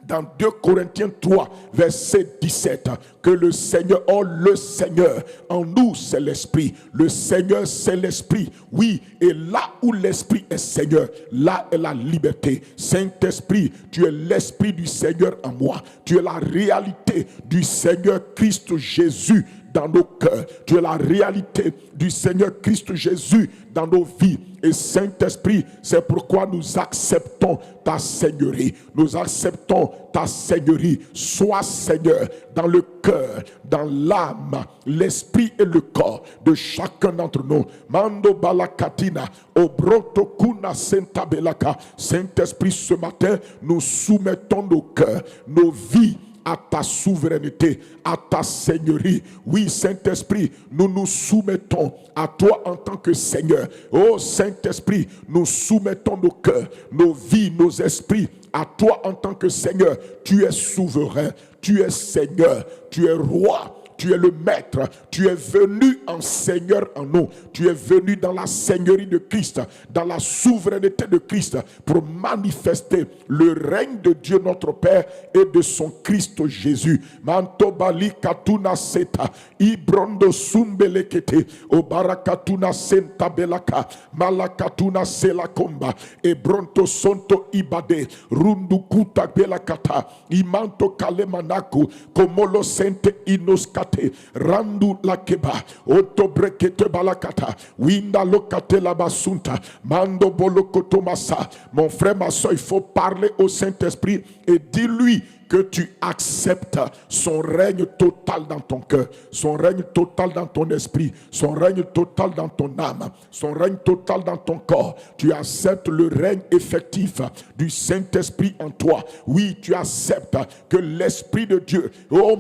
dans 2 Corinthiens 3, verset 17, que le Seigneur, le Seigneur, en nous c'est l'Esprit. Le Seigneur c'est l'Esprit. Oui, et là où l'Esprit est Seigneur, là est la liberté. Saint-Esprit, tu es l'Esprit du Seigneur en moi. Tu es la réalité du Seigneur Christ Jésus dans nos cœurs. Tu es la réalité du Seigneur Christ Jésus dans nos vies. Et Saint-Esprit, c'est pourquoi nous acceptons ta seigneurie. Nous acceptons ta seigneurie. Sois Seigneur dans le cœur, dans l'âme, l'esprit et le corps de chacun d'entre nous. Mando balakatina, obroto kuna sentabelaka. Saint-Esprit, ce matin, nous soumettons nos cœurs, nos vies à ta souveraineté, à ta seigneurie. Oui, Saint-Esprit, nous nous soumettons à toi en tant que Seigneur. Oh Saint-Esprit, nous soumettons nos cœurs, nos vies, nos esprits à toi en tant que Seigneur. Tu es souverain, tu es Seigneur, tu es roi. Tu es le maître, tu es venu en Seigneur en nous, tu es venu dans la seigneurie de Christ, dans la souveraineté de Christ pour manifester le règne de Dieu notre Père et de son Christ Jésus. Mantobali katuna seta, ibrondo sumbelekete, obarakatuna senta belaka, malakatuna selakomba, ebronto sonto ibade, rundukuta belakata, imanto kalemanaku, komolo sente inoskata, randu lakeba otobrekete balakata winda lokate la basunta mando bolokoto masa. Mon frère, ma soeur, il faut parler au Saint-Esprit et dis-lui que tu acceptes son règne total dans ton cœur, son règne total dans ton esprit, son règne total dans ton âme, son règne total dans ton corps. Tu acceptes le règne effectif du Saint-Esprit en toi. Oui, tu acceptes que l'Esprit de Dieu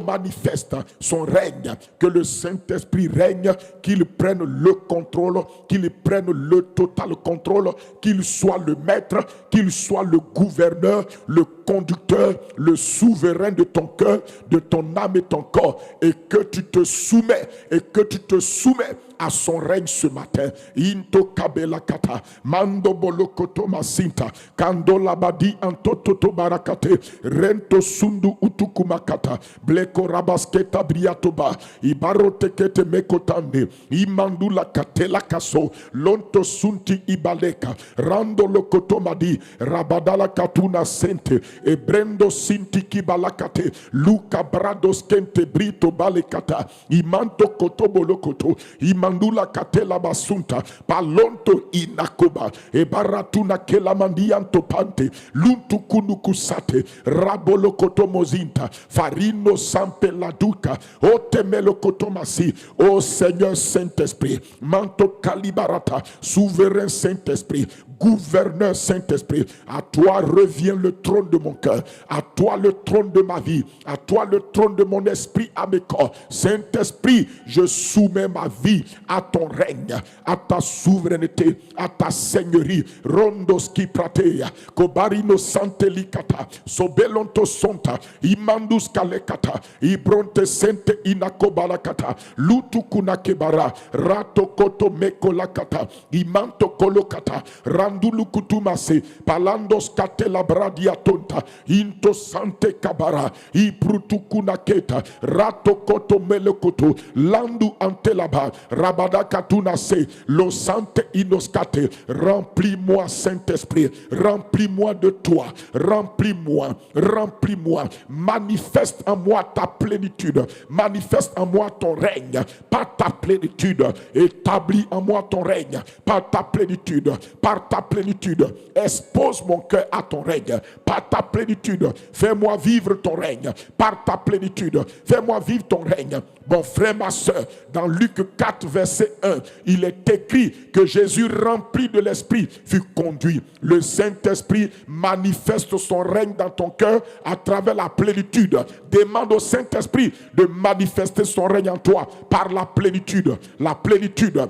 manifeste son règne, que le Saint-Esprit règne, qu'il prenne le contrôle, qu'il prenne le total contrôle, qu'il soit le maître, qu'il soit le gouverneur, le conducteur, le souverain de ton cœur, de ton âme et ton corps, et que tu te soumets, à son règne ce matin. Into kabela kata, mando bolokoto masinta, kando labadi antototo barakate, rento sundu utukumakata, bleko rabasketa briatoba, ibarote kete mekotande, imandu la katela kaso, lonto sunti ibaleka, rando lokoto madi, rabadala katuna sente, e brendo sinti kibalakate, luka brados kente brito balekata, imanto kotobo lokoto, mandula katela basunta palonto inakoba e baratuna kela mandianto pante luntu kunukusate rabolo kotomozinta farino sampe laduka o temelo kotomasi. O Seigneur Saint-Esprit, manto kalibarata, souverain Saint-Esprit, gouverneur Saint-Esprit, à toi revient le trône de mon cœur, à toi le trône de ma vie, à toi le trône de mon esprit, à mes corps. Saint-Esprit, je soumets ma vie à ton règne, à ta souveraineté, à ta seigneurie. Rondos qui prateya, kobarino santelikata, sobelonto sonta, imandus kalekata, ibronte sente inakobalakata, lutukuna kebara, rato koto mekolakata, imanto kolokata, randulu kutumase, palandos katela bradia tonta, into sante kabara, iprutukuna keta, rato koto melokoto, landu antelaba, rabada katuna se, lo sante inoskate. Remplis-moi, Saint-Esprit, remplis-moi de toi, remplis-moi, remplis-moi, manifeste en moi ta plénitude, manifeste en moi ton règne, par ta plénitude, établis en moi ton règne, par ta plénitude, par ta ta plénitude, expose mon cœur à ton règne. Par ta plénitude, fais-moi vivre ton règne. Par ta plénitude, fais-moi vivre ton règne. Mon frère, ma soeur, dans Luc 4, verset 1, il est écrit que Jésus, rempli de l'Esprit, fut conduit. Le Saint-Esprit manifeste son règne dans ton cœur à travers la plénitude. Demande au Saint-Esprit de manifester son règne en toi par la plénitude. La plénitude.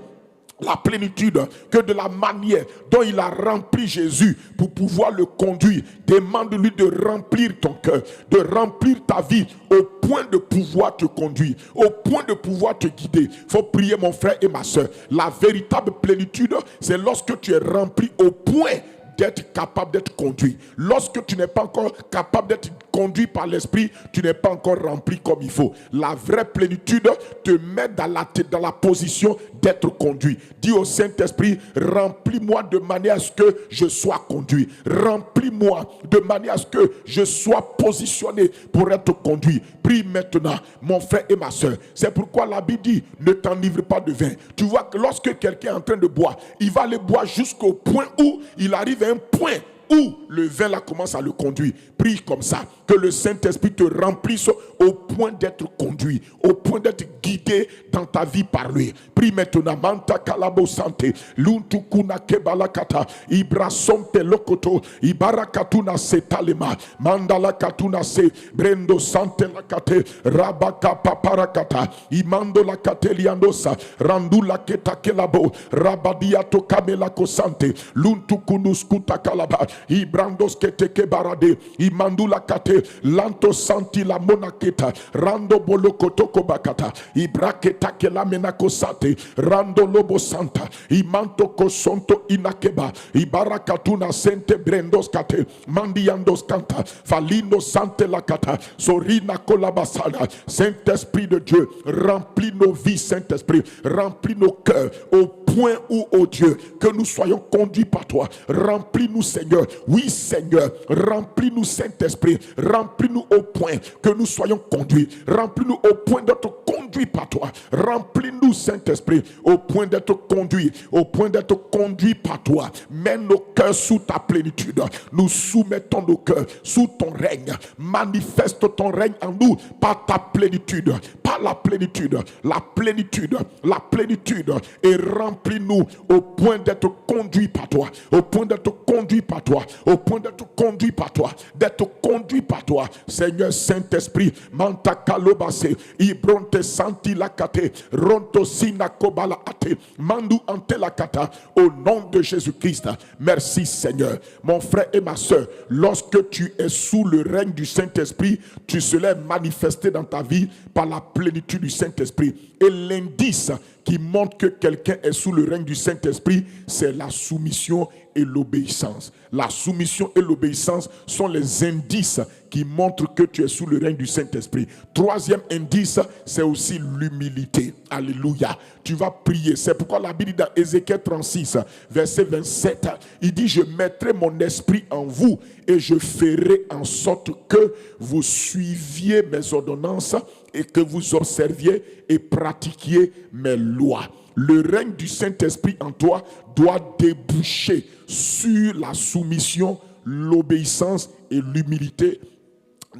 La plénitude, que de la manière dont il a rempli Jésus pour pouvoir le conduire. Demande-lui de remplir ton cœur, de remplir ta vie au point de pouvoir te conduire, au point de pouvoir te guider. Il faut prier, mon frère et ma soeur. La véritable plénitude, c'est lorsque tu es rempli au point d'être capable d'être conduit. Lorsque tu n'es pas encore capable d'être conduit par l'Esprit, tu n'es pas encore rempli comme il faut. La vraie plénitude te met dans la position d'être conduit. Dis au Saint-Esprit, remplis-moi de manière à ce que je sois conduit. Remplis-moi de manière à ce que je sois positionné pour être conduit. Prie maintenant, mon frère et ma soeur. C'est pourquoi la Bible dit, ne t'enivre pas de vin. Tu vois que lorsque quelqu'un est en train de boire, il va aller boire jusqu'au point où il arrive à un point où le vin là commence à le conduire. Prie comme ça, que le Saint-Esprit te remplisse au point d'être conduit, au point d'être guidé dans ta vie par lui. Prie maintenant. Manta kalabo sante, luntukuna kebalakata, ibrasomte lokoto, ibarakatuna setalema, mandala katuna se, brendo sante lakate, rabaka paparakata, imando lakate liandosa, randu laketa kelabo, rabadiato kamelako sante, luntukunus kutakalaba, ibrandos keteke barade, imandula kate, lanto santi la monaketa, rando bolokotoko bakata, ibraketa kela menako sante, rando lobo santa, imanto kosonto inakeba, ibarakatuna sente brendos kate, mandiandos kanta, falindo sante la kata, sorina kolabasana. Saint-Esprit de Dieu, remplis nos vies, Saint-Esprit, remplis nos cœurs au point où, oh Dieu, que nous soyons conduits par toi. Remplis-nous, Seigneur. Oui, Seigneur, remplis-nous, Saint-Esprit, remplis-nous au point que nous soyons conduits. Remplis-nous au point d'être conduits par toi. Remplis-nous, Saint-Esprit, au point d'être conduits, au point d'être conduits par toi. Mets nos cœurs sous ta plénitude. Nous soumettons nos cœurs sous ton règne. Manifeste ton règne en nous par ta plénitude, par la plénitude, la plénitude, la plénitude, et remplis-nous au point d'être conduits par toi, au point d'être conduits par toi, au point d'être conduit par toi, d'être conduit par toi. Seigneur Saint-Esprit, manta kalobase, ibronte santi lakate, ronto sina kobala ate, mandu ante lakata, au nom de Jésus-Christ. Merci Seigneur. Mon frère et ma soeur, lorsque tu es sous le règne du Saint-Esprit, tu seras manifesté dans ta vie par la plénitude du Saint-Esprit. Et l'indice qui montre que quelqu'un est sous le règne du Saint-Esprit, c'est la soumission et l'obéissance. La soumission et l'obéissance sont les indices qui montrent que tu es sous le règne du Saint-Esprit. Troisième indice, c'est aussi l'humilité. Alléluia. Tu vas prier. C'est pourquoi la Bible dit dans Ézéchiel 36, verset 27, il dit, je mettrai mon esprit en vous et je ferai en sorte que vous suiviez mes ordonnances et que vous observiez et pratiquiez mes lois. Le règne du Saint-Esprit en toi doit déboucher sur la soumission, l'obéissance et l'humilité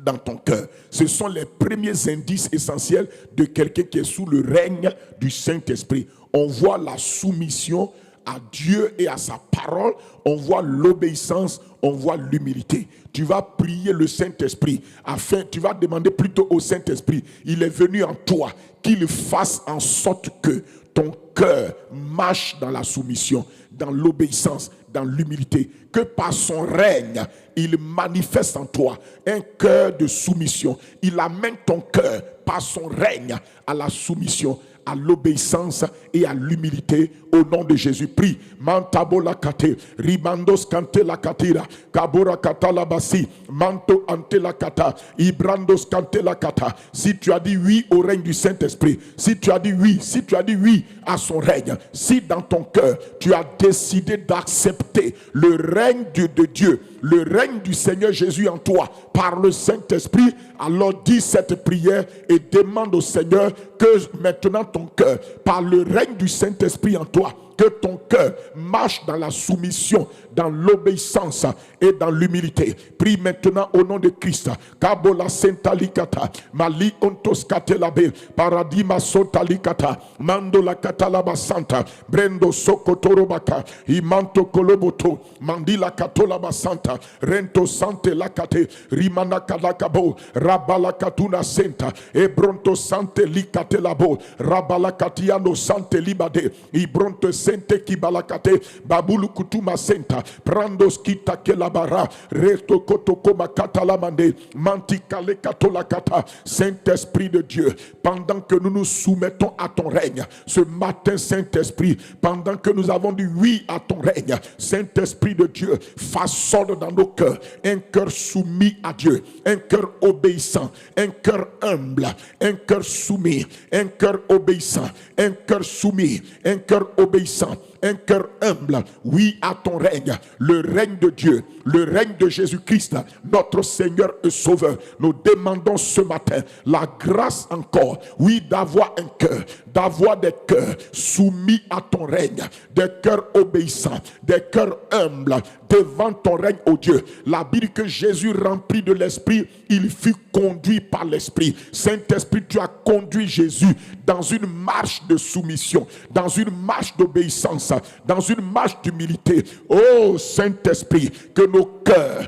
dans ton cœur. Ce sont les premiers indices essentiels de quelqu'un qui est sous le règne du Saint-Esprit. On voit la soumission à Dieu et à sa parole, on voit l'obéissance, on voit l'humilité. Tu vas prier le Saint-Esprit, tu vas demander plutôt au Saint-Esprit, il est venu en toi, qu'il fasse en sorte que ton cœur marche dans la soumission, dans l'obéissance, dans l'humilité, que par son règne, il manifeste en toi un cœur de soumission. Il amène ton cœur par son règne à la soumission, à l'obéissance et à l'humilité au nom de Jésus. Prie. Mantabo la kate, ribandos kante la katira, kabora kata la basi, manto ante la kata, ibrandos kante la kata. Si tu as dit oui au règne du Saint-Esprit, si tu as dit oui à son règne, si dans ton cœur tu as décidé d'accepter le règne de Dieu, le règne du Seigneur Jésus en toi par le Saint-Esprit, alors dis cette prière et demande au Seigneur que maintenant ton cœur, par le règne du Saint-Esprit en toi, que ton cœur marche dans la soumission, dans l'obéissance et dans l'humilité. Prie maintenant au nom de Christ. Kabola sentalikata, mali ontos katelabe, paradima sotalikata, mando la katalaba santa, brendo sokotorobaka, imanto koloboto, mandila katolaba santa, rento sante lakate, rimana kalakabo, rabala katuna senta, ebronto sante likatelabo, rabala katiano sante libade, ibronto sente kibalakate, babulu kutuma senta, prandos kita kelabara, reto kotoko makata lamande, mantikale katolakata. Saint-Esprit de Dieu, pendant que nous nous soumettons à ton règne, ce matin, Saint-Esprit, pendant que nous avons dit oui à ton règne, Saint-Esprit de Dieu, façonne dans nos cœurs un cœur soumis à Dieu, un cœur obéissant, un cœur humble, un cœur soumis, un cœur obéissant, un cœur soumis, un cœur obéissant, un cœur humble, oui à ton règne, le règne de Dieu, le règne de Jésus-Christ, notre Seigneur et Sauveur. Nous demandons ce matin la grâce encore, oui, d'avoir un cœur, d'avoir des cœurs soumis à ton règne, des cœurs obéissants, des cœurs humbles devant ton règne, ô Dieu. La Bible dit que Jésus, rempli de l'Esprit, il fut conduit par l'Esprit. Saint-Esprit, tu as conduit Jésus dans une marche de soumission, dans une marche d'obéissance, dans une marche d'humilité. Oh Saint-Esprit, que nos cœurs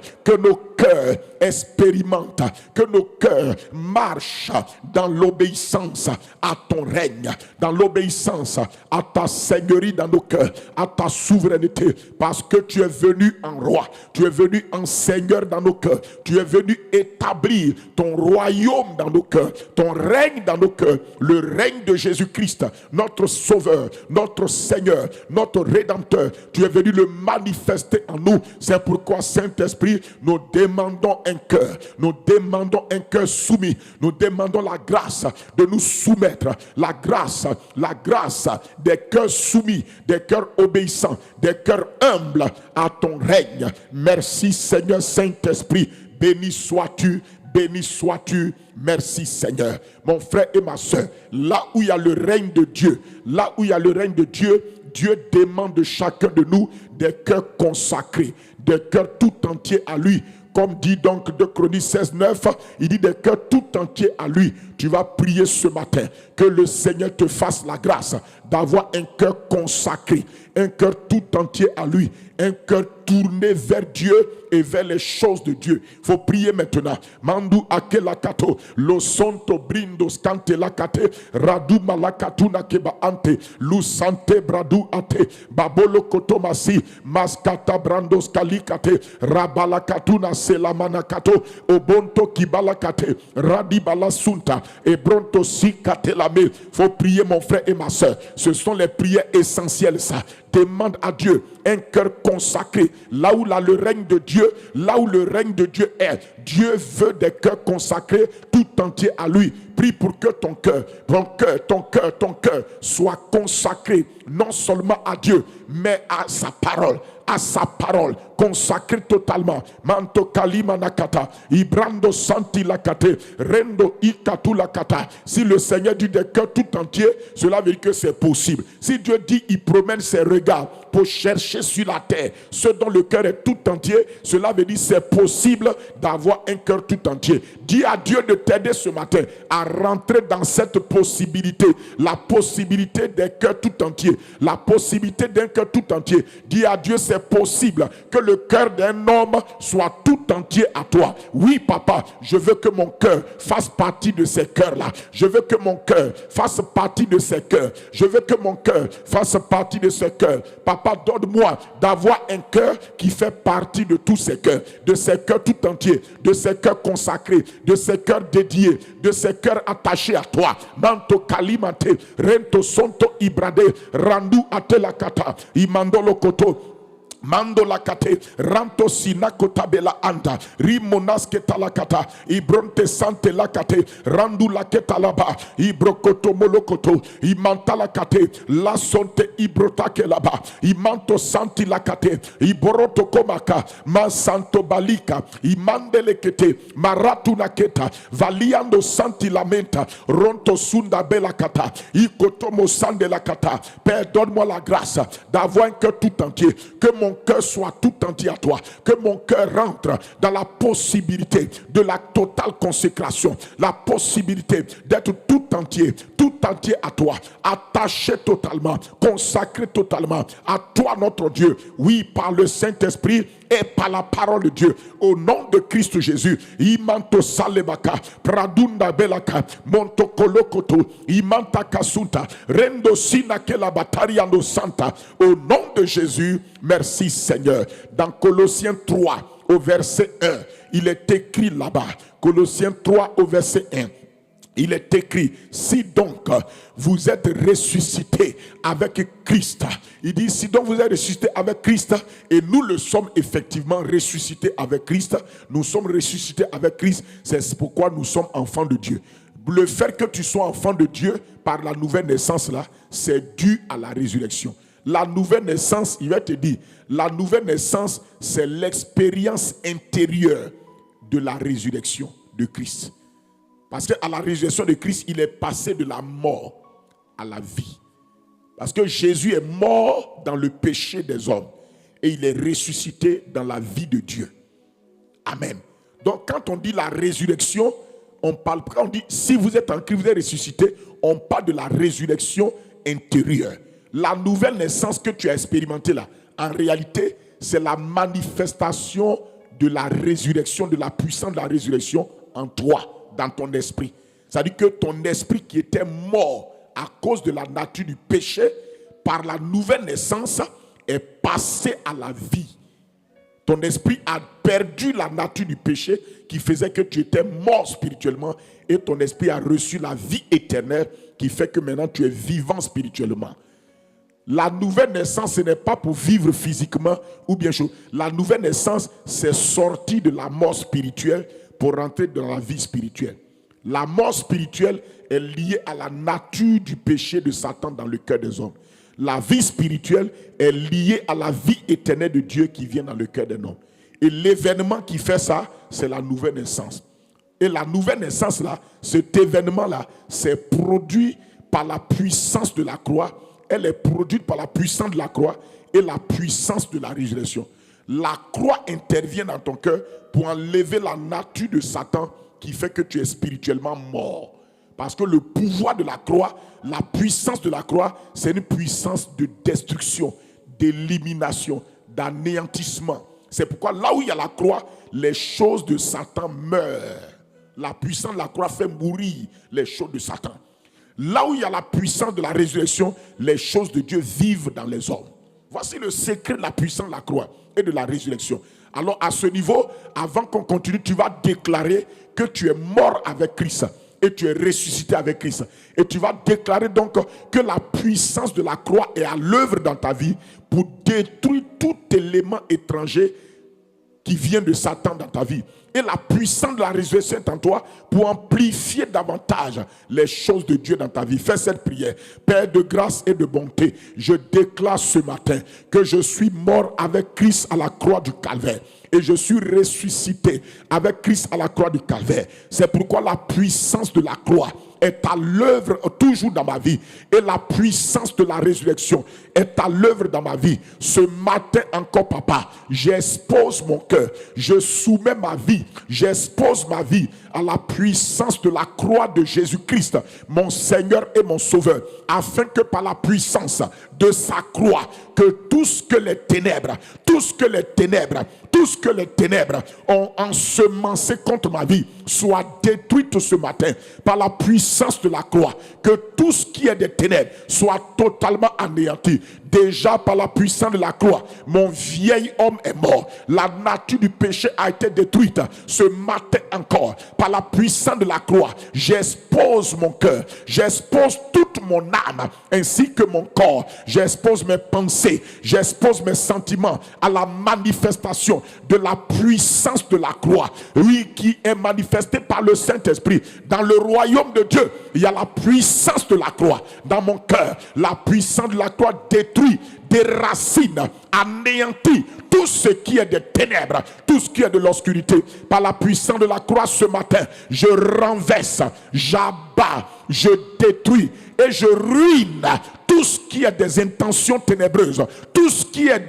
expérimentent, que nos cœurs marchent dans l'obéissance à ton règne, dans l'obéissance à ta seigneurie dans nos cœurs, à ta souveraineté, parce que tu es venu en roi, tu es venu en Seigneur dans nos cœurs, tu es venu établir ton royaume dans nos cœurs, ton règne dans nos cœurs, le règne de Jésus-Christ, notre Sauveur, notre Seigneur, notre Rédempteur. Tu es venu le manifester en nous. C'est pourquoi, Saint-Esprit, nous demandons un cœur soumis, nous demandons la grâce de nous soumettre, la grâce des cœurs soumis, des cœurs obéissants, des cœurs humbles à ton règne. Merci Seigneur Saint-Esprit, béni sois-tu, merci Seigneur. Mon frère et ma soeur, là où il y a le règne de Dieu, Dieu demande de chacun de nous des cœurs consacrés, des cœurs tout entiers à lui. Comme dit donc 2 Chroniques 16:9, il dit des cœurs tout entiers à lui. Tu vas prier ce matin que le Seigneur te fasse la grâce d'avoir un cœur consacré, un cœur tout entier à lui, un cœur tourné vers Dieu et vers les choses de Dieu. Il faut prier maintenant. Mandu akelakato, lo sonto brindos kante lakate, radu malakatuna keba ante, lu sante bradu ate, babolo kotomasi, maskata brandos kalikate, rabalakatuna selamanakato, obonto kibalakate, radibala sunta, et bronto sikate lame. Faut prier mon frère et ma soeur. Ce sont les prières essentielles ça. Demande à Dieu un cœur consacré. Là où le règne de Dieu, là où le règne de Dieu est, Dieu veut des cœurs consacrés tout entiers à lui. Prie pour que ton cœur soit consacré non seulement à Dieu, mais à sa parole, consacré totalement. Manto kalima nakata, ibrando santi lakate, rendo ikatu lakata. Si le Seigneur dit des cœurs tout entiers, cela veut dire que c'est possible. Si Dieu dit, il promène ses regards pour chercher sur la terre ce dont le cœur est tout entier, cela veut dire c'est possible d'avoir un cœur tout entier. Dis à Dieu de t'aider ce matin à rentrer dans cette possibilité, la possibilité d'un cœur tout entier, la possibilité d'un cœur tout entier. Dis à Dieu, c'est possible que le cœur d'un homme soit tout entier à toi. Oui, papa, je veux que mon cœur fasse partie de ces cœurs-là. Je veux que mon cœur fasse partie de ces cœurs. Je veux que mon cœur fasse partie de ces cœurs. Papa, donne-moi d'avoir un cœur qui fait partie de tous ces cœurs, de ces cœurs tout entiers, de ces cœurs consacrés, de ces cœurs dédiés, de ces cœurs attachés à toi. Manto kalimate, rento sonto ibrade, randu atelakata, imandolo koto. Mando la kate, ranto sinakota bela anta, rimonaske talakata, ibronte sante la kate, randu la ketalaba, ibrokoto molokoto, imanta la kate, la sonte ibrotake laba, imanto santi la kate, iboroto komaka, mansanto balika, imandele kete, maratu naketa, valiando santi lamenta, ronto sunda bela kata, ikotomo sande la kata. Père, donne-moi la grâce d'avoir un cœur tout entier, que mon cœur soit tout entier à toi, que mon cœur rentre dans la possibilité de la totale consécration, la possibilité d'être tout entier à toi, attaché totalement, consacré totalement à toi notre Dieu, oui, par le Saint-Esprit et par la parole de Dieu, au nom de Christ Jésus. Imanto salebaka, pradunda belaka, monto kolokoto, imanta kasunta, rendo sinakela batariano santa, au nom de Jésus. Merci Seigneur. Dans Colossiens 3 au verset 1, il est écrit là-bas, Colossiens 3 au verset 1, il est écrit, si donc vous êtes ressuscité avec Christ, il dit, si donc vous êtes ressuscité avec Christ, et nous le sommes effectivement ressuscités avec Christ, nous sommes ressuscités avec Christ, c'est pourquoi nous sommes enfants de Dieu. Le fait que tu sois enfant de Dieu par la nouvelle naissance là, c'est dû à la résurrection. La nouvelle naissance, il va te dire, la nouvelle naissance, c'est l'expérience intérieure de la résurrection de Christ. Parce qu'à la résurrection de Christ, il est passé de la mort à la vie. Parce que Jésus est mort dans le péché des hommes et il est ressuscité dans la vie de Dieu. Amen. Donc quand on dit la résurrection, quand on dit si vous êtes en Christ, vous êtes ressuscité, on parle de la résurrection intérieure. La nouvelle naissance que tu as expérimentée là, en réalité, c'est la manifestation de la résurrection, de la puissance de la résurrection en toi, dans ton esprit. C'est-à-dire que ton esprit qui était mort à cause de la nature du péché, par la nouvelle naissance, est passé à la vie. Ton esprit a perdu la nature du péché qui faisait que tu étais mort spirituellement, et ton esprit a reçu la vie éternelle qui fait que maintenant tu es vivant spirituellement. La nouvelle naissance, ce n'est pas pour vivre physiquement ou bien chose. La nouvelle naissance, c'est sortir de la mort spirituelle pour rentrer dans la vie spirituelle. La mort spirituelle est liée à la nature du péché de Satan dans le cœur des hommes. La vie spirituelle est liée à la vie éternelle de Dieu qui vient dans le cœur des hommes. Et l'événement qui fait ça, c'est la nouvelle naissance. Et la nouvelle naissance là, cet événement là, c'est produit par la puissance de la croix. Elle est produite par la puissance de la croix et la puissance de la résurrection. La croix intervient dans ton cœur pour enlever la nature de Satan qui fait que tu es spirituellement mort. Parce que le pouvoir de la croix, la puissance de la croix, c'est une puissance de destruction, d'élimination, d'anéantissement. C'est pourquoi là où il y a la croix, les choses de Satan meurent. La puissance de la croix fait mourir les choses de Satan. Là où il y a la puissance de la résurrection, les choses de Dieu vivent dans les hommes. Voici le secret de la puissance de la croix et de la résurrection. Alors à ce niveau, avant qu'on continue, tu vas déclarer que tu es mort avec Christ et tu es ressuscité avec Christ. Et tu vas déclarer donc que la puissance de la croix est à l'œuvre dans ta vie pour détruire tout élément étranger qui vient de Satan dans ta vie. Et la puissance de la résurrection est en toi pour amplifier davantage les choses de Dieu dans ta vie. Fais cette prière. Père de grâce et de bonté, je déclare ce matin que je suis mort avec Christ à la croix du Calvaire. Et je suis ressuscité avec Christ à la croix du Calvaire. C'est pourquoi la puissance de la croix est à l'œuvre toujours dans ma vie. Et la puissance de la résurrection est à l'œuvre dans ma vie. Ce matin encore, papa, j'expose mon cœur. Je soumets ma vie. J'expose ma vie à la puissance de la croix de Jésus-Christ, mon Seigneur et mon Sauveur, afin que par la puissance de sa croix, que tout ce que les ténèbres ont ensemencé contre ma vie soit détruite ce matin par la puissance de la croix, que tout ce qui est des ténèbres soit totalement anéanti. Déjà par la puissance de la croix, mon vieil homme est mort. La nature du péché a été détruite. Ce matin encore, par la puissance de la croix, j'expose mon cœur. J'expose toute toute mon âme ainsi que mon corps. J'expose mes pensées, j'expose mes sentiments à la manifestation de la puissance de la croix. Oui, qui est manifestée par le Saint-Esprit. Dans le royaume de Dieu, il y a la puissance de la croix. Dans mon cœur, la puissance de la croix détruit, déracine, anéantit tout ce qui est des ténèbres, tout ce qui est de l'obscurité. Par la puissance de la croix ce matin, je renverse, j'abats, je détruis et je ruine tout ce qui est des intentions ténébreuses, tout ce qui est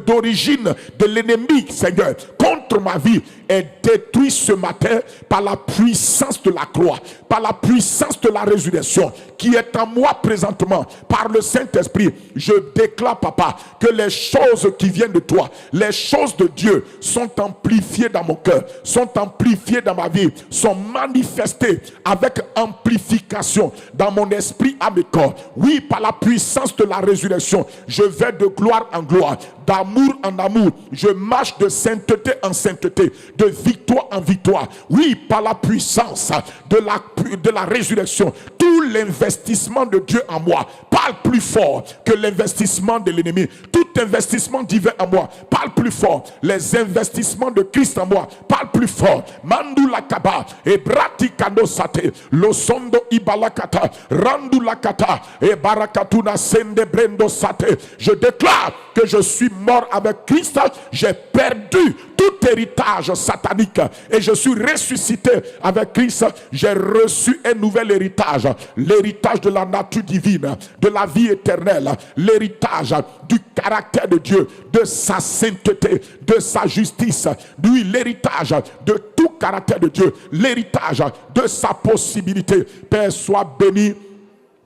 d'origine de l'ennemi, Seigneur, contre ma vie est détruit ce matin par la puissance de la croix, par la puissance de la résurrection qui est en moi présentement, par le Saint-Esprit. Je déclare, Papa, que les choses qui viennent de toi, les choses de Dieu sont amplifiées dans mon cœur, sont amplifiées dans ma vie, sont manifestées avec amplification dans mon esprit, à mes corps. Oui, par la puissance de la résurrection, je vais de gloire en gloire, d'amour en amour, je marche de sainteté en sainteté, de victoire en victoire. Oui, par la puissance de la résurrection, tout l'investissement de Dieu en moi parle plus fort que l'investissement de l'ennemi. Tout investissement divin en moi parle plus fort. Les investissements de Christ en moi parlent plus fort. Mandu lakaba et bratikando sate losondo ibalakata randu lakata et barakatuna sende brendo sate. Je déclare que je suis mort avec Christ. J'ai perdu tout héritage satanique et je suis ressuscité avec Christ. J'ai reçu un nouvel héritage, l'héritage de la nature divine, de la vie éternelle, l'héritage du caractère de Dieu, de sa sainteté, de sa justice, lui l'héritage de tout caractère de Dieu, l'héritage de sa possibilité. Père, sois béni,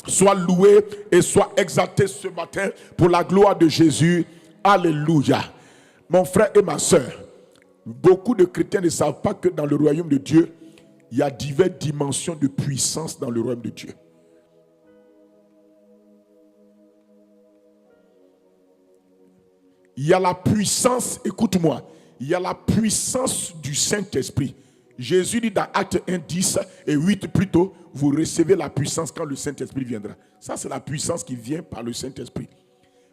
sois loué et sois exalté ce matin pour la gloire de Jésus. Alléluia. Mon frère et ma soeur, beaucoup de chrétiens ne savent pas que dans le royaume de Dieu, il y a diverses dimensions de puissance dans le royaume de Dieu. Il y a la puissance, écoute-moi, il y a la puissance du Saint-Esprit. Jésus dit dans Acte 1, 10 et 8 plutôt, vous recevez la puissance quand le Saint-Esprit viendra. Ça, c'est la puissance qui vient par le Saint-Esprit.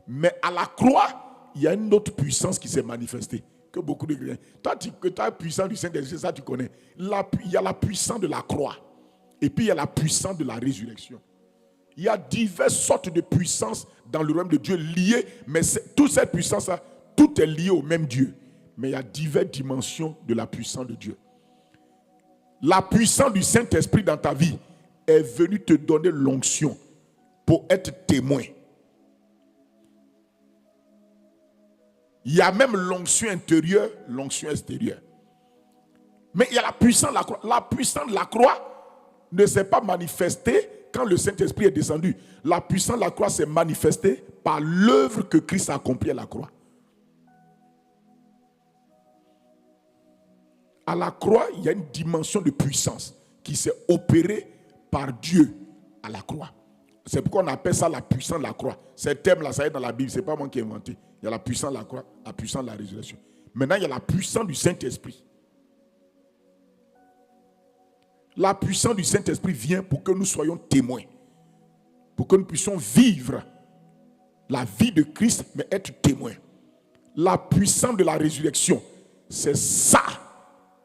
Mais à la croix, il y a une autre puissance qui s'est manifestée. Que beaucoup de chrétiens. Toi, tu as la puissance du Saint-Esprit, ça tu connais. Il y a la puissance de la croix. Et puis il y a la puissance de la résurrection. Il y a diverses sortes de puissances dans le royaume de Dieu liées, mais toute cette puissance-là, tout est lié au même Dieu. Mais il y a diverses dimensions de la puissance de Dieu. La puissance du Saint-Esprit dans ta vie est venue te donner l'onction pour être témoin. Il y a même l'onction intérieure, l'onction extérieure. Mais il y a la puissance de la croix. La puissance de la croix ne s'est pas manifestée quand le Saint-Esprit est descendu. La puissance de la croix s'est manifestée par l'œuvre que Christ a accomplie à la croix. À la croix, il y a une dimension de puissance qui s'est opérée par Dieu à la croix. C'est pourquoi on appelle ça la puissance de la croix. Ces termes-là, ça est dans la Bible, ce n'est pas moi qui ai inventé. Il y a la puissance de la croix, la puissance de la résurrection. Maintenant, il y a la puissance du Saint-Esprit. La puissance du Saint-Esprit vient pour que nous soyons témoins. Pour que nous puissions vivre la vie de Christ, mais être témoins. La puissance de la résurrection, c'est ça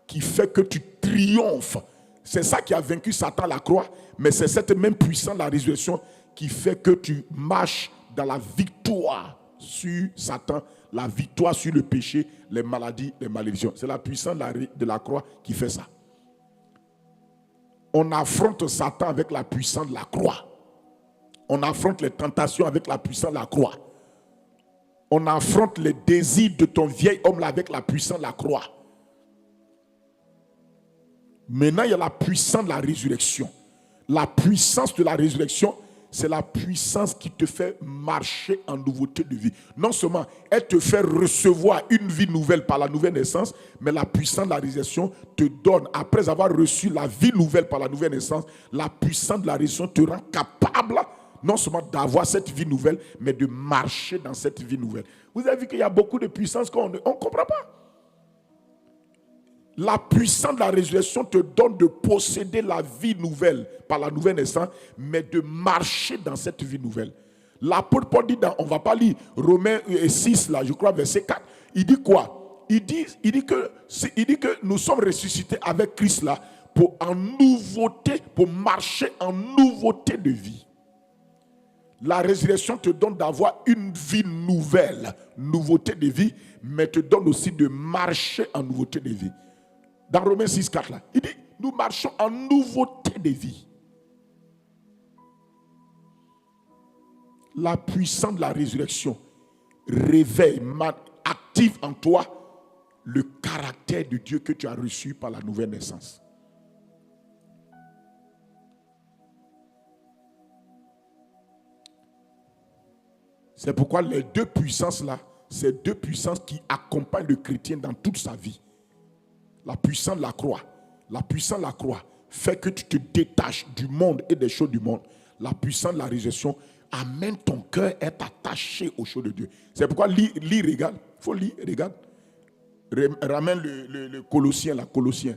qui fait que tu triomphes. C'est ça qui a vaincu Satan à la croix, mais c'est cette même puissance de la résurrection qui fait que tu marches dans la victoire sur Satan, la victoire sur le péché, les maladies, les malédictions. C'est la puissance de la croix qui fait ça. On affronte Satan avec la puissance de la croix. On affronte les tentations avec la puissance de la croix. On affronte les désirs de ton vieil homme là avec la puissance de la croix. Maintenant, il y a la puissance de la résurrection. La puissance de la résurrection, c'est la puissance qui te fait marcher en nouveauté de vie. Non seulement elle te fait recevoir une vie nouvelle par la nouvelle naissance, mais la puissance de la résurrection te donne, après avoir reçu la vie nouvelle par la nouvelle naissance, la puissance de la résurrection te rend capable non seulement d'avoir cette vie nouvelle, mais de marcher dans cette vie nouvelle. Vous avez vu qu'il y a beaucoup de puissance qu'on ne comprend pas. La puissance de la résurrection te donne de posséder la vie nouvelle par la nouvelle naissance, mais de marcher dans cette vie nouvelle. L'apôtre Paul dit, on ne va pas lire Romains 6, là, je crois, verset 4. Il dit quoi? Il dit que nous sommes ressuscités avec Christ là pour marcher en nouveauté de vie. La résurrection te donne d'avoir une vie nouvelle, nouveauté de vie, mais te donne aussi de marcher en nouveauté de vie. Dans Romains 6, 4 là, il dit, nous marchons en nouveauté de vie. La puissance de la résurrection réveille, active en toi le caractère de Dieu que tu as reçu par la nouvelle naissance. C'est pourquoi les deux puissances là, c'est deux puissances qui accompagnent le chrétien dans toute sa vie. La puissance de la croix. La puissance de la croix fait que tu te détaches du monde et des choses du monde. La puissance de la résurrection amène ton cœur à être attaché aux choses de Dieu. C'est pourquoi lis, regarde. Il faut lire, regarde. Ramène le Colossiens là, Colossiens.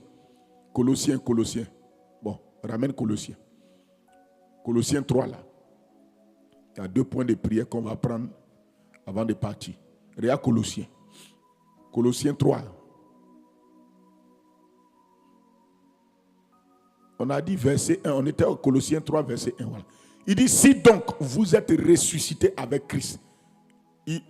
Bon, ramène Colossiens. Colossiens 3 là. Il y a 2 points de prière qu'on va prendre avant de partir. Regarde Colossiens. Colossiens 3. On a dit verset 1. On était au Colossiens 3, verset 1. Voilà. Il dit, si donc vous êtes ressuscité avec Christ.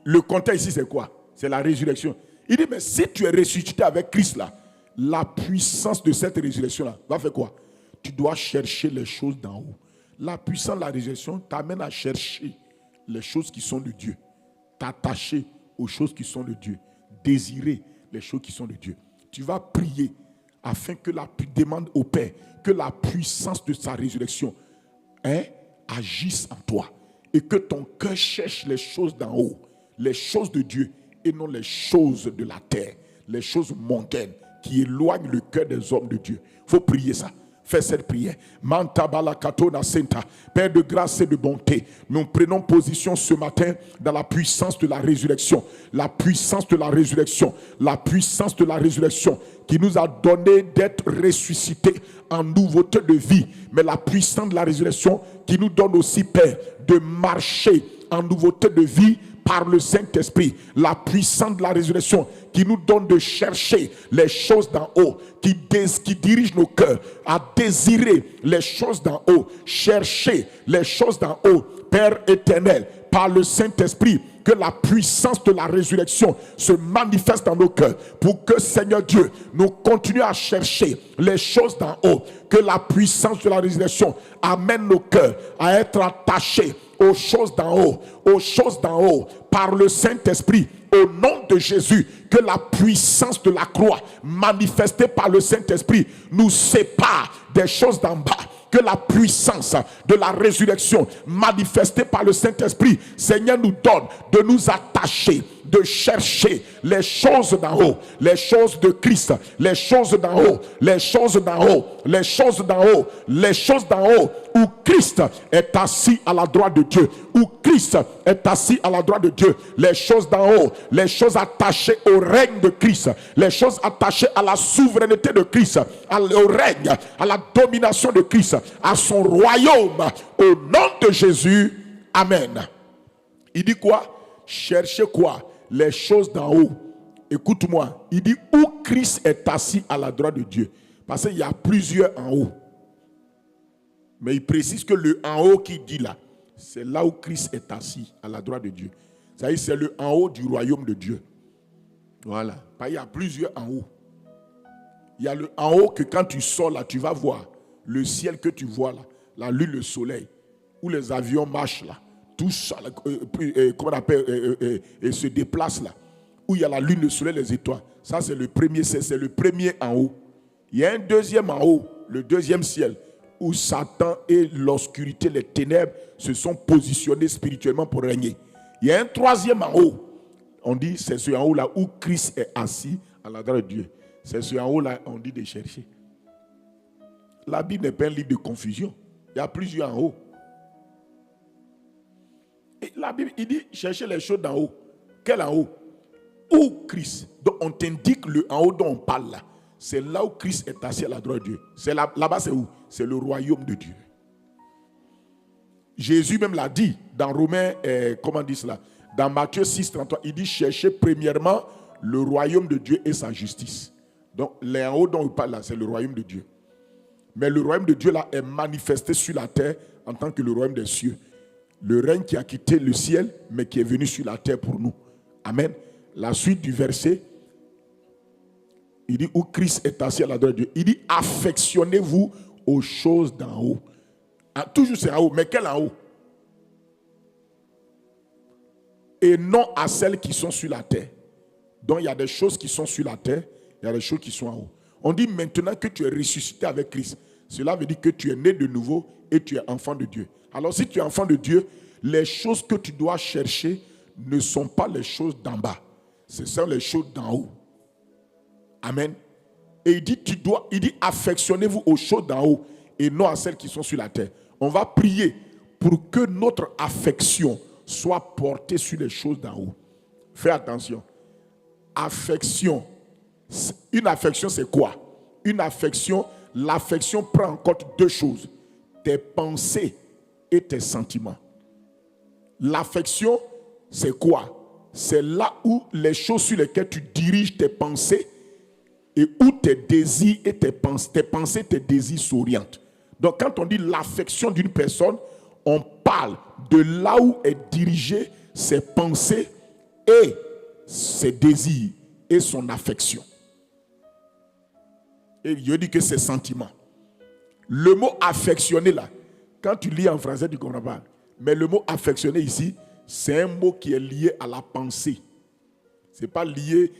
Le contexte ici, c'est quoi? C'est la résurrection. Il dit, mais si tu es ressuscité avec Christ là, la puissance de cette résurrection là, va faire quoi? Tu dois chercher les choses d'en haut. La puissance de la résurrection t'amène à chercher les choses qui sont de Dieu. T'attacher aux choses qui sont de Dieu. Désirer les choses qui sont de Dieu. Tu vas prier afin que demande au Père que la puissance de sa résurrection agisse en toi. Et que ton cœur cherche les choses d'en haut. Les choses de Dieu et non les choses de la terre. Les choses mondaines qui éloignent le cœur des hommes de Dieu. Il faut prier ça. Fais cette prière. Père de grâce et de bonté, nous prenons position ce matin dans la puissance de la résurrection. La puissance de la résurrection. La puissance de la résurrection qui nous a donné d'être ressuscités en nouveauté de vie. Mais la puissance de la résurrection qui nous donne aussi, Père, de marcher en nouveauté de vie par le Saint-Esprit. La puissance de la résurrection qui nous donne de chercher les choses d'en haut, qui dirige nos cœurs à désirer les choses d'en haut, chercher les choses d'en haut. Père éternel, par le Saint-Esprit, que la puissance de la résurrection se manifeste dans nos cœurs pour que, Seigneur Dieu, nous continuions à chercher les choses d'en haut. Que la puissance de la résurrection amène nos cœurs à être attachés aux choses d'en haut, par le Saint-Esprit, au nom de Jésus. Que la puissance de la croix manifestée par le Saint-Esprit nous sépare des choses d'en bas. Que la puissance de la résurrection manifestée par le Saint-Esprit, Seigneur, nous donne de nous attacher, de chercher les choses d'en haut, les choses de Christ, les choses d'en haut, les choses d'en haut, les choses d'en haut, les choses d'en haut, où Christ est assis à la droite de Dieu, où Christ est assis à la droite de Dieu, les choses d'en haut, les choses attachées au règne de Christ, les choses attachées à la souveraineté de Christ, au règne, à la domination de Christ, à son royaume, au nom de Jésus. Amen. Il dit quoi? Cherchez quoi? Les choses d'en haut. Écoute-moi. Il dit où Christ est assis à la droite de Dieu. Parce qu'il y a plusieurs en haut. Mais il précise que le en haut qui dit là, c'est là où Christ est assis à la droite de Dieu. C'est-à-dire c'est le en haut du royaume de Dieu. Voilà. Il y a plusieurs en haut. Il y a le en haut que quand tu sors là, tu vas voir le ciel que tu vois là, la lune, le soleil, où les avions marchent là. Tout ça, comment on appelle, et se déplace là, où il y a la lune, le soleil, les étoiles. Ça, c'est le premier, c'est le premier en haut. Il y a un deuxième en haut, le deuxième ciel, où Satan et l'obscurité, les ténèbres se sont positionnés spirituellement pour régner. Il y a un troisième en haut. On dit, c'est ce en haut là où Christ est assis à la droite de Dieu. C'est ce en haut là, on dit de chercher. La Bible n'est pas un livre de confusion. Il y a plusieurs en haut. Et la Bible, il dit, cherchez les choses d'en haut. Quel en haut? Où Christ? Donc on t'indique le en haut dont on parle là. C'est là où Christ est assis à la droite de Dieu. Là-bas, c'est où? C'est le royaume de Dieu. Jésus même l'a dit dans Romains, comment dit cela? Dans Matthieu 6, 33, il dit cherchez premièrement le royaume de Dieu et sa justice. Donc, les en haut dont il parle là, c'est le royaume de Dieu. Mais le royaume de Dieu là est manifesté sur la terre en tant que le royaume des cieux. Le règne qui a quitté le ciel, mais qui est venu sur la terre pour nous. Amen. La suite du verset, il dit où Christ est assis à la droite de Dieu. Il dit affectionnez-vous aux choses d'en haut. Ah, toujours c'est en haut, mais quel en haut? Et non à celles qui sont sur la terre. Donc il y a des choses qui sont sur la terre, il y a des choses qui sont en haut. On dit maintenant que tu es ressuscité avec Christ. Cela veut dire que tu es né de nouveau et tu es enfant de Dieu. Alors si tu es enfant de Dieu, les choses que tu dois chercher ne sont pas les choses d'en bas. Ce sont les choses d'en haut. Amen. Et il dit affectionnez-vous aux choses d'en haut et non à celles qui sont sur la terre. On va prier pour que notre affection soit portée sur les choses d'en haut. Fais attention. Affection. Une affection, c'est quoi? Une affection, l'affection prend en compte deux choses. Tes pensées et tes sentiments. L'affection, c'est quoi? C'est là où les choses sur lesquelles tu diriges tes pensées et où tes désirs et tes pensées, tes désirs s'orientent. Donc quand on dit l'affection d'une personne, on parle de là où est dirigée ses pensées et ses désirs et son affection. Et je dis que c'est sentiment. Le mot affectionner là, quand tu lis en français, tu ne comprends pas. Mais le mot affectionner ici, c'est un mot qui est lié à la pensée. Ce n'est pas lié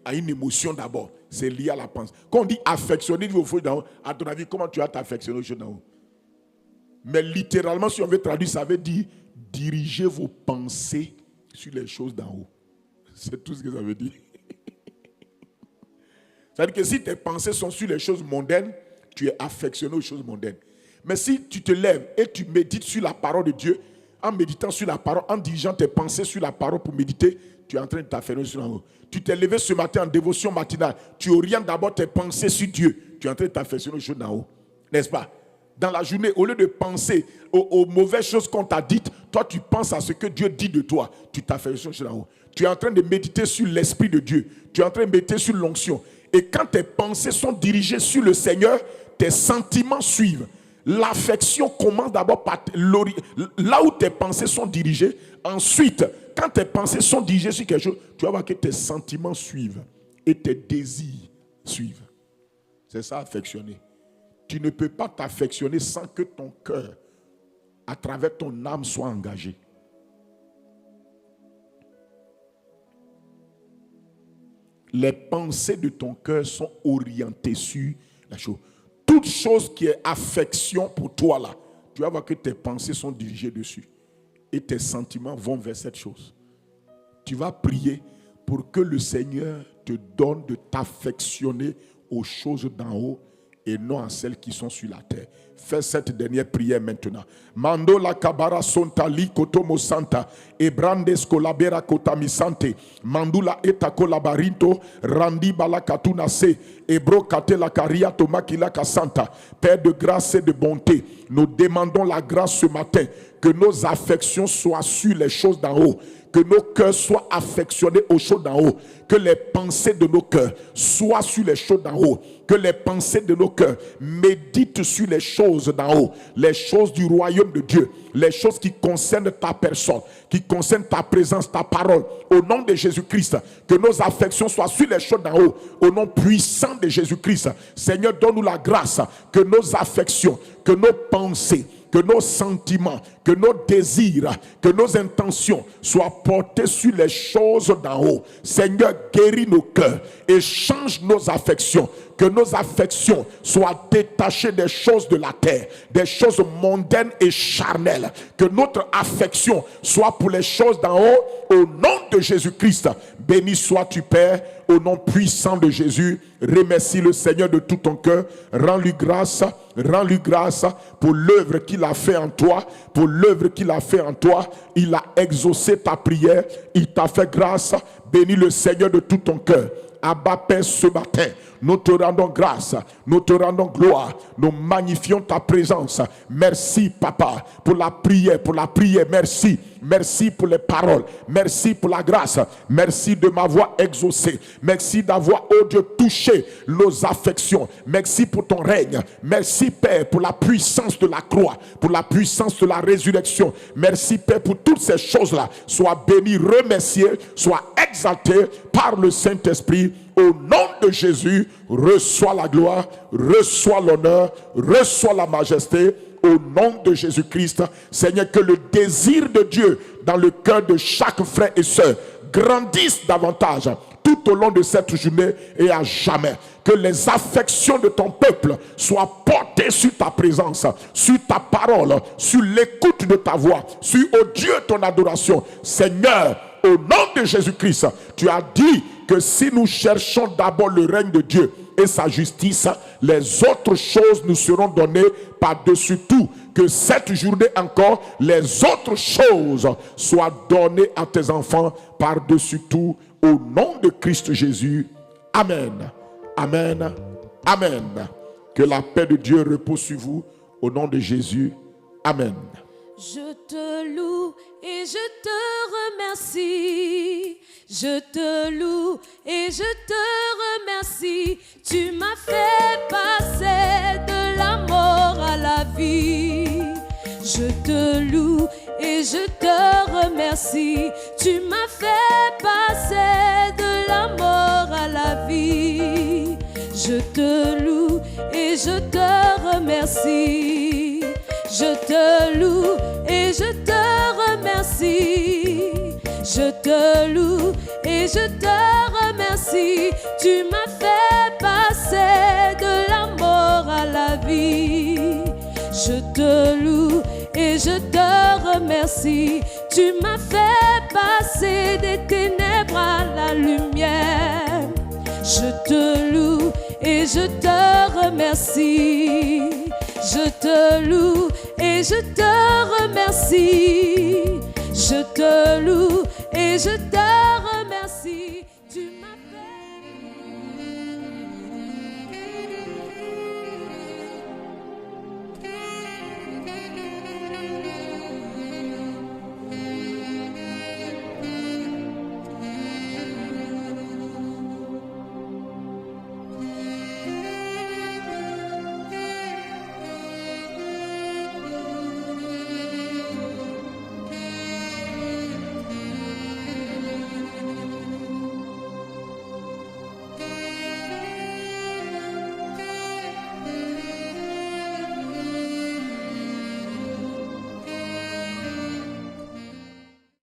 à une émotion d'abord. C'est lié à la pensée. Quand on dit affectionner aux choses d'en haut, à ton avis, comment tu vas t'affectionner aux choses d'en haut? Mais littéralement, si on veut traduire, ça veut dire diriger vos pensées sur les choses d'en haut. C'est tout ce que ça veut dire. C'est-à-dire que si tes pensées sont sur les choses mondaines, tu es affectionné aux choses mondaines. Mais si tu te lèves et tu médites sur la parole de Dieu, en méditant sur la parole, en dirigeant tes pensées sur la parole pour méditer, tu es en train de t'affectionner sur en haut. Tu t'es levé ce matin en dévotion matinale, tu orientes d'abord tes pensées sur Dieu, tu es en train de t'affectionner aux choses d'en haut. N'est-ce pas? Dans la journée, au lieu de penser aux mauvaises choses qu'on t'a dites, toi tu penses à ce que Dieu dit de toi, tu t'affectionnes aux choses d'en haut. Tu es en train de méditer sur l'Esprit de Dieu, tu es en train de méditer sur l'onction. Et quand tes pensées sont dirigées sur le Seigneur, tes sentiments suivent. L'affection commence d'abord par là où tes pensées sont dirigées. Ensuite, quand tes pensées sont dirigées sur quelque chose, tu vas voir que tes sentiments suivent et tes désirs suivent. C'est ça, affectionner. Tu ne peux pas t'affectionner sans que ton cœur, à travers ton âme, soit engagé. Les pensées de ton cœur sont orientées sur la chose. Toute chose qui est affection pour toi là, tu vas voir que tes pensées sont dirigées dessus. Et tes sentiments vont vers cette chose. Tu vas prier pour que le Seigneur te donne de t'affectionner aux choses d'en haut et non à celles qui sont sur la terre. Fais cette dernière prière maintenant. Mando la kabara sonta li kotomo santa ebrandes kolabera kotami sante mandula eta kolabarinto randi balakatuna se ebro kate la karia tomakila kasanta. Père de grâce et de bonté, nous demandons la grâce ce matin que nos affections soient sur les choses d'en haut, que nos cœurs soient affectionnés aux choses d'en haut, que les pensées de nos cœurs soient sur les choses d'en haut, que les pensées de nos cœurs méditent sur les choses d'en haut, les choses du royaume de Dieu, les choses qui concernent ta personne, qui concernent ta présence, ta parole. Au nom de Jésus-Christ, que nos affections soient sur les choses d'en haut, au nom puissant de Jésus-Christ. Seigneur, donne-nous la grâce que nos affections, que nos pensées, que nos sentiments, que nos désirs, que nos intentions soient portés sur les choses d'en haut. Seigneur, guéris nos cœurs et change nos affections. Que nos affections soient détachées des choses de la terre, des choses mondaines et charnelles. Que notre affection soit pour les choses d'en haut, au nom de Jésus-Christ. Béni sois-tu, Père, au nom puissant de Jésus. Remercie le Seigneur de tout ton cœur. Rends-lui grâce pour l'œuvre qu'il a fait en toi, pour l'œuvre qu'il a fait en toi. Il a exaucé ta prière, il t'a fait grâce. Bénis le Seigneur de tout ton cœur. Abba Père, ce matin, nous te rendons grâce, nous te rendons gloire, nous magnifions ta présence. Merci, Papa, pour la prière, merci. Merci pour les paroles, merci pour la grâce, merci de m'avoir exaucé, merci d'avoir, oh Dieu, touché nos affections, merci pour ton règne, merci Père pour la puissance de la croix, pour la puissance de la résurrection, merci Père pour toutes ces choses-là. Sois béni, remercié, sois exalté par le Saint-Esprit. Au nom de Jésus, reçois la gloire, reçois l'honneur, reçois la majesté. Au nom de Jésus-Christ, Seigneur, que le désir de Dieu dans le cœur de chaque frère et sœur grandisse davantage tout au long de cette journée et à jamais. Que les affections de ton peuple soient portées sur ta présence, sur ta parole, sur l'écoute de ta voix, sur, oh Dieu, ton adoration. Seigneur, au nom de Jésus-Christ, tu as dit que si nous cherchons d'abord le règne de Dieu et sa justice, les autres choses nous seront données par-dessus tout. Que cette journée encore, les autres choses soient données à tes enfants par-dessus tout. Au nom de Christ Jésus. Amen. Amen. Amen. Que la paix de Dieu repose sur vous. Au nom de Jésus. Amen. Je te loue et je te remercie. Je te loue et je te remercie. Tu m'as fait passer de la mort à la vie. Je te loue et je te remercie. Tu m'as fait passer de la mort à la vie. Je te loue et je te remercie. Je te loue et je te remercie. Je te loue et je te remercie. Tu m'as fait passer de la mort à la vie. Je te loue et je te remercie. Tu m'as fait passer des ténèbres à la lumière. Je te loue et je te remercie. Je te loue et je te remercie. Je te loue et je te